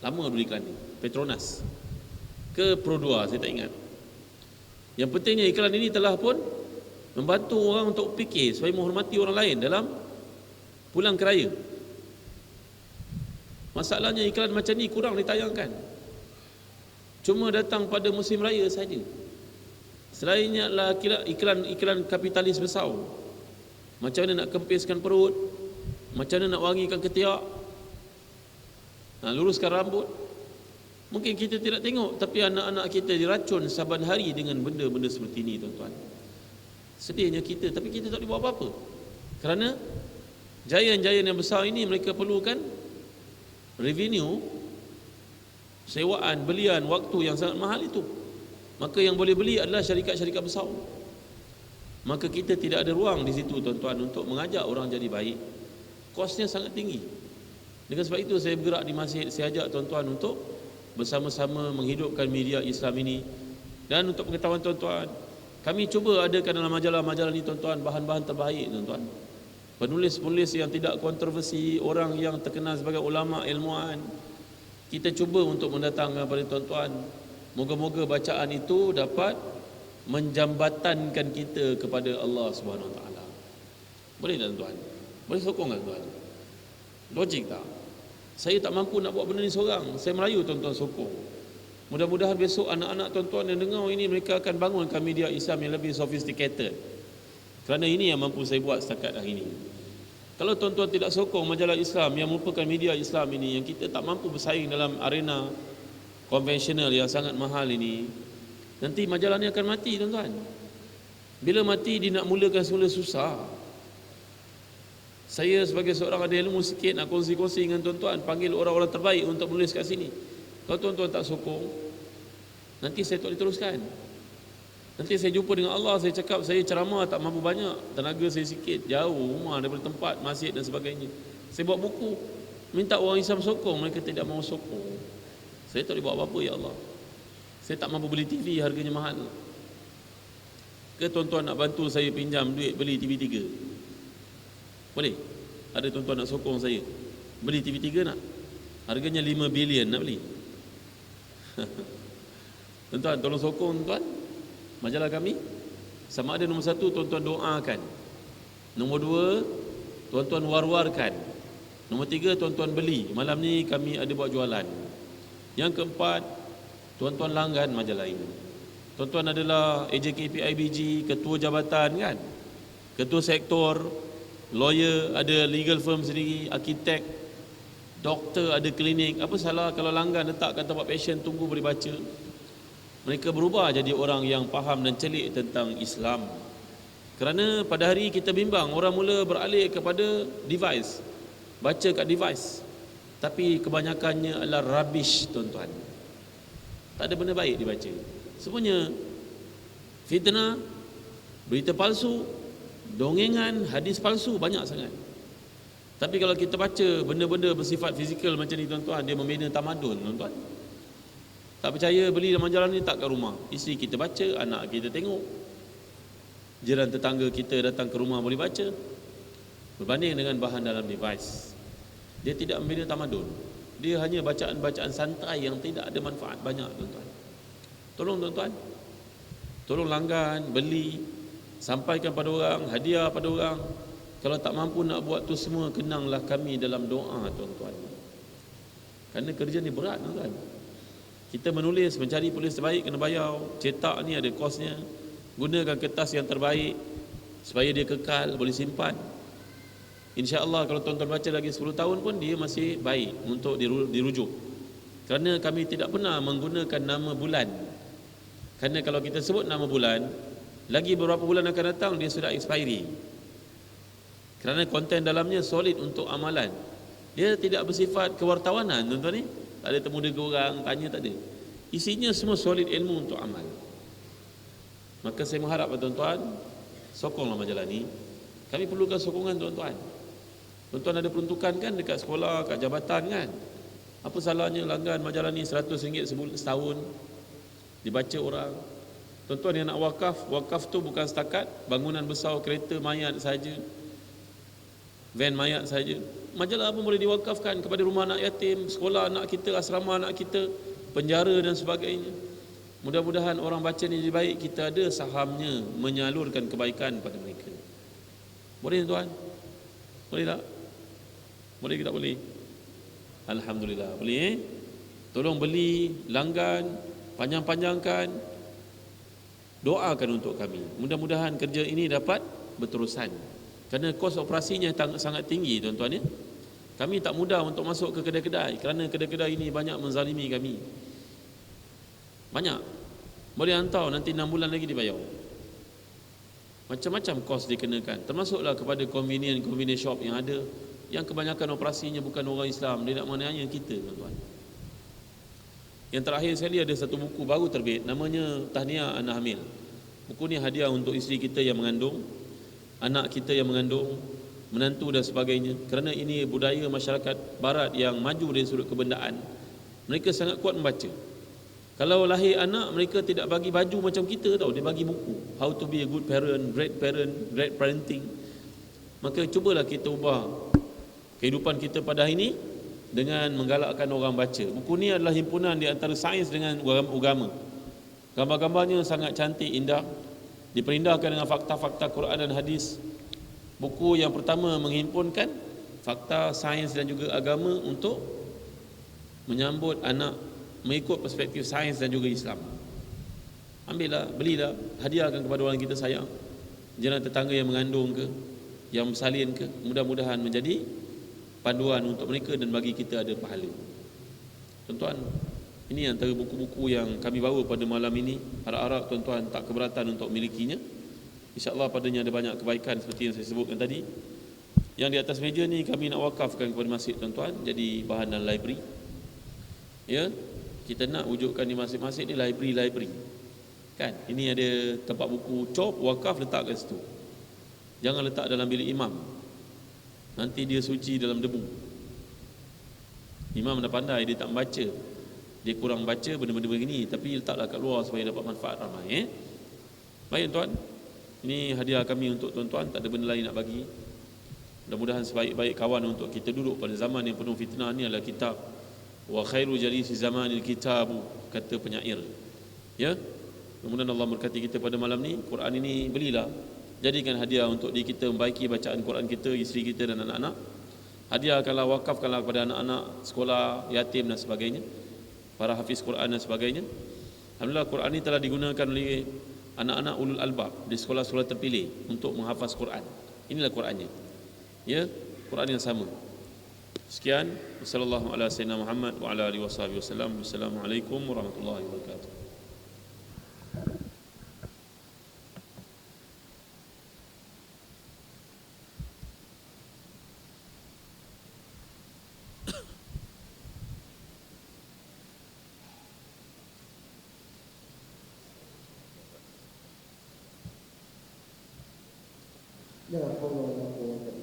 Lama dulu iklan ni. Petronas. ke Pro 2, saya tak ingat. Yang pentingnya iklan ini telah pun membantu orang untuk fikir supaya menghormati orang lain dalam pulang keraya. Masalahnya iklan macam ni kurang ditayangkan, cuma datang pada musim raya saja. Selainnya adalah iklan kapitalis besar. Macam mana nak kempiskan perut, macam mana nak wangikan ketiak, luruskan rambut. Mungkin kita tidak tengok, tapi anak-anak kita diracun saban hari dengan benda-benda seperti ini, tuan-tuan. Sedihnya kita, tapi kita tak boleh buat apa-apa. Kerana giant-giant yang besar ini mereka perlukan revenue, sewaan, belian, waktu yang sangat mahal itu. Maka yang boleh beli adalah syarikat-syarikat besar. Maka kita tidak ada ruang di situ, tuan-tuan, untuk mengajak orang jadi baik. Kosnya sangat tinggi. Dengan sebab itu saya bergerak di masjid, saya ajak tuan-tuan untuk bersama-sama menghidupkan media Islam ini. Dan untuk pengetahuan tuan-tuan, kami cuba adakan dalam majalah-majalah ini, tuan-tuan, bahan-bahan terbaik, tuan-tuan. Penulis-penulis yang tidak kontroversi, orang yang terkenal sebagai ulama, ilmuwan. Kita cuba untuk mendatangkan kepada tuan-tuan. Moga-moga bacaan itu dapat menjambatankan kita kepada Allah Subhanahu Wa Taala. Boleh tak, tuan? Boleh sokong tak, tuan? Logik tak? Saya tak mampu nak buat benda ni seorang. Saya merayu tuan-tuan sokong. Mudah-mudahan besok anak-anak tuan-tuan yang dengar ini, mereka akan bangunkan media Islam yang lebih sophisticated. Kerana ini yang mampu saya buat setakat hari ini. Kalau tuan-tuan tidak sokong majalah Islam yang merupakan media Islam ini, yang kita tak mampu bersaing dalam arena konvensional yang sangat mahal ini, nanti majalah ni akan mati, tuan-tuan. Bila mati, dia nak mulakan semula susah. Saya sebagai seorang ada ilmu sikit nak kongsi-kongsi dengan tuan-tuan, panggil orang-orang terbaik untuk menulis kat sini. Kalau tuan-tuan tak sokong, nanti saya tak boleh teruskan. Nanti saya jumpa dengan Allah, saya cakap saya ceramah tak mampu banyak, tenaga saya sikit, jauh rumah daripada tempat masjid dan sebagainya. Saya buat buku, minta orang Islam sokong, mereka tidak mahu sokong. Saya tak boleh buat apa-apa, ya Allah. Saya tak mampu beli TV, harganya mahal. Ke tuan-tuan nak bantu saya pinjam duit beli TV 3? Boleh? Ada tuan-tuan nak sokong saya beli TV 3 nak? Harganya 5 bilion nak beli. Tuan-tuan tolong sokong, tuan, majalah kami. Sama ada nombor 1, tuan-tuan doakan. Nombor 2, tuan-tuan war-warkan. Nombor 3, tuan-tuan beli. Malam ni kami ada buat jualan. Yang keempat, tuan-tuan langgan majalah ini. Tuan-tuan adalah AJKP IBG, ketua jabatan kan, ketua sektor, lawyer, ada legal firm sendiri, arkitek, doktor, ada klinik. Apa salah kalau langgan letak kat tempat passion, tunggu boleh baca. Mereka berubah jadi orang yang faham dan celik tentang Islam. Kerana pada hari kita bimbang, orang mula beralih kepada device, baca kat device. Tapi kebanyakannya adalah rubbish, tuan-tuan. Tak ada benda baik dibaca. Semuanya fitnah, berita palsu, dongengan, hadis palsu, banyak sangat. Tapi kalau kita baca benda-benda bersifat fizikal macam ni, tuan-tuan, dia membina tamadun, tuan-tuan. Tak percaya, beli majalah ni tak kat rumah. Isteri kita baca, anak kita tengok, jiran tetangga kita datang ke rumah boleh baca. Berbanding dengan bahan dalam device, dia tidak membina tamadun. Dia hanya bacaan-bacaan santai yang tidak ada manfaat banyak, tuan-tuan. Tolong, tuan-tuan, tolong langgan, beli, sampaikan pada orang, hadiah pada orang. Kalau tak mampu nak buat tu semua, kenanglah kami dalam doa, tuan-tuan. Kerana kerja ni berat, tuan-tuan. Kita menulis, mencari penulis terbaik kena bayar. Cetak ni ada kosnya. Gunakan kertas yang terbaik supaya dia kekal, boleh simpan. InsyaAllah kalau tuan-tuan baca lagi 10 tahun pun dia masih baik untuk dirujuk. Kerana kami tidak pernah menggunakan nama bulan. Kerana kalau kita sebut nama bulan, lagi beberapa bulan akan datang dia sudah expiry. Kerana konten dalamnya solid untuk amalan. Dia tidak bersifat kewartawanan, tuan-tuan ni. Tak ada temu dengan orang, tanya, tak ada. Isinya semua solid ilmu untuk amal. Maka saya mengharap tuan-tuan, sokonglah majalah ni. Kami perlukan sokongan, tuan-tuan. Tuan-tuan ada peruntukan kan dekat sekolah, kat jabatan kan. Apa salahnya langgan majalah ni RM100 setahun, dibaca orang. Tuan-tuan yang nak wakaf tu bukan setakat bangunan besar, kereta mayat saja, van mayat saja. Majalah pun boleh diwakafkan kepada rumah anak yatim, sekolah anak kita, asrama anak kita, penjara dan sebagainya. Mudah-mudahan orang baca ni jadi baik, kita ada sahamnya menyalurkan kebaikan pada mereka. Boleh tuan? Boleh tak? Boleh ke tak boleh? Alhamdulillah, boleh. Tolong beli, langgan, panjang-panjangkan, doakan untuk kami. Mudah-mudahan kerja ini dapat berterusan. Kerana kos operasinya sangat tinggi tuan-tuan ya. Kami tak mudah untuk masuk ke kedai-kedai kerana kedai-kedai ini banyak menzalimi kami. Banyak. Boleh hantar nanti 6 bulan lagi dibayar. Macam-macam kos dikenakan. Termasuklah kepada convenience shop yang ada, yang kebanyakan operasinya bukan orang Islam. Dia nak menanya kita tuan-tuan. Yang terakhir sekali ada satu buku baru terbit, namanya Tahniah Anak Hamil. Buku ni hadiah untuk isteri kita yang mengandung, anak kita yang mengandung, menantu dan sebagainya. Kerana ini budaya masyarakat barat yang maju dari sudut kebendaan. Mereka sangat kuat membaca. Kalau lahir anak, mereka tidak bagi baju macam kita tau, dia bagi buku. How to be a good parent, great parenting. Maka cubalah kita ubah kehidupan kita pada hari ini dengan menggalakkan orang baca. Buku ni adalah himpunan di antara sains dengan agama. Gambar-gambarnya sangat cantik, indah, diperindahkan dengan fakta-fakta Quran dan hadis. Buku yang pertama menghimpunkan fakta, sains dan juga agama untuk menyambut anak mengikut perspektif sains dan juga Islam. Ambillah, belilah, hadiahkan kepada orang kita sayang, jiran tetangga yang mengandung ke, yang bersalin ke. Mudah-mudahan menjadi panduan untuk mereka dan bagi kita ada pahala. Tuan-tuan, ini antara buku-buku yang kami bawa pada malam ini. Harap-harap tuan-tuan tak keberatan untuk memilikinya. InsyaAllah padanya ada banyak kebaikan seperti yang saya sebutkan tadi. Yang di atas meja ni kami nak wakafkan kepada masjid tuan-tuan, jadi bahan dan library. Ya, kita nak wujudkan di masjid-masjid ni library. Kan? Ini ada tempat buku cop, wakaf, letak kat situ. Jangan letak dalam bilik imam. Nanti dia suci dalam debu. Imam dah pandai, dia tak membaca. Dia kurang baca benda-benda begini, tapi letaklah kat luar supaya dapat manfaat ramai. Baik tuan, ini hadiah kami untuk tuan-tuan, tak ada benda lain nak bagi. Mudah-mudahan sebaik-baik kawan untuk kita duduk pada zaman yang penuh fitnah ni adalah kitab. Wa khairu jalisi zamanil kitabu, kata penyair. Ya, mudah-mudahan Allah berkati kita pada malam ni. Quran ini belilah, jadikan hadiah untuk diri kita, membaiki bacaan Quran kita, isteri kita dan anak-anak. Hadiahkanlah, wakafkanlah kepada anak-anak sekolah yatim dan sebagainya, para hafiz Quran dan sebagainya. Alhamdulillah, Quran ini telah digunakan oleh anak-anak ulul albab di sekolah-sekolah terpilih untuk menghafaz Quran. Inilah Qurannya. Ya, Quran yang sama. Sekian, sallallahu ala sayyidina Muhammad wa ala alihi wasallam. Wassalamualaikum warahmatullahi wabarakatuh. La hawla wa la quwwata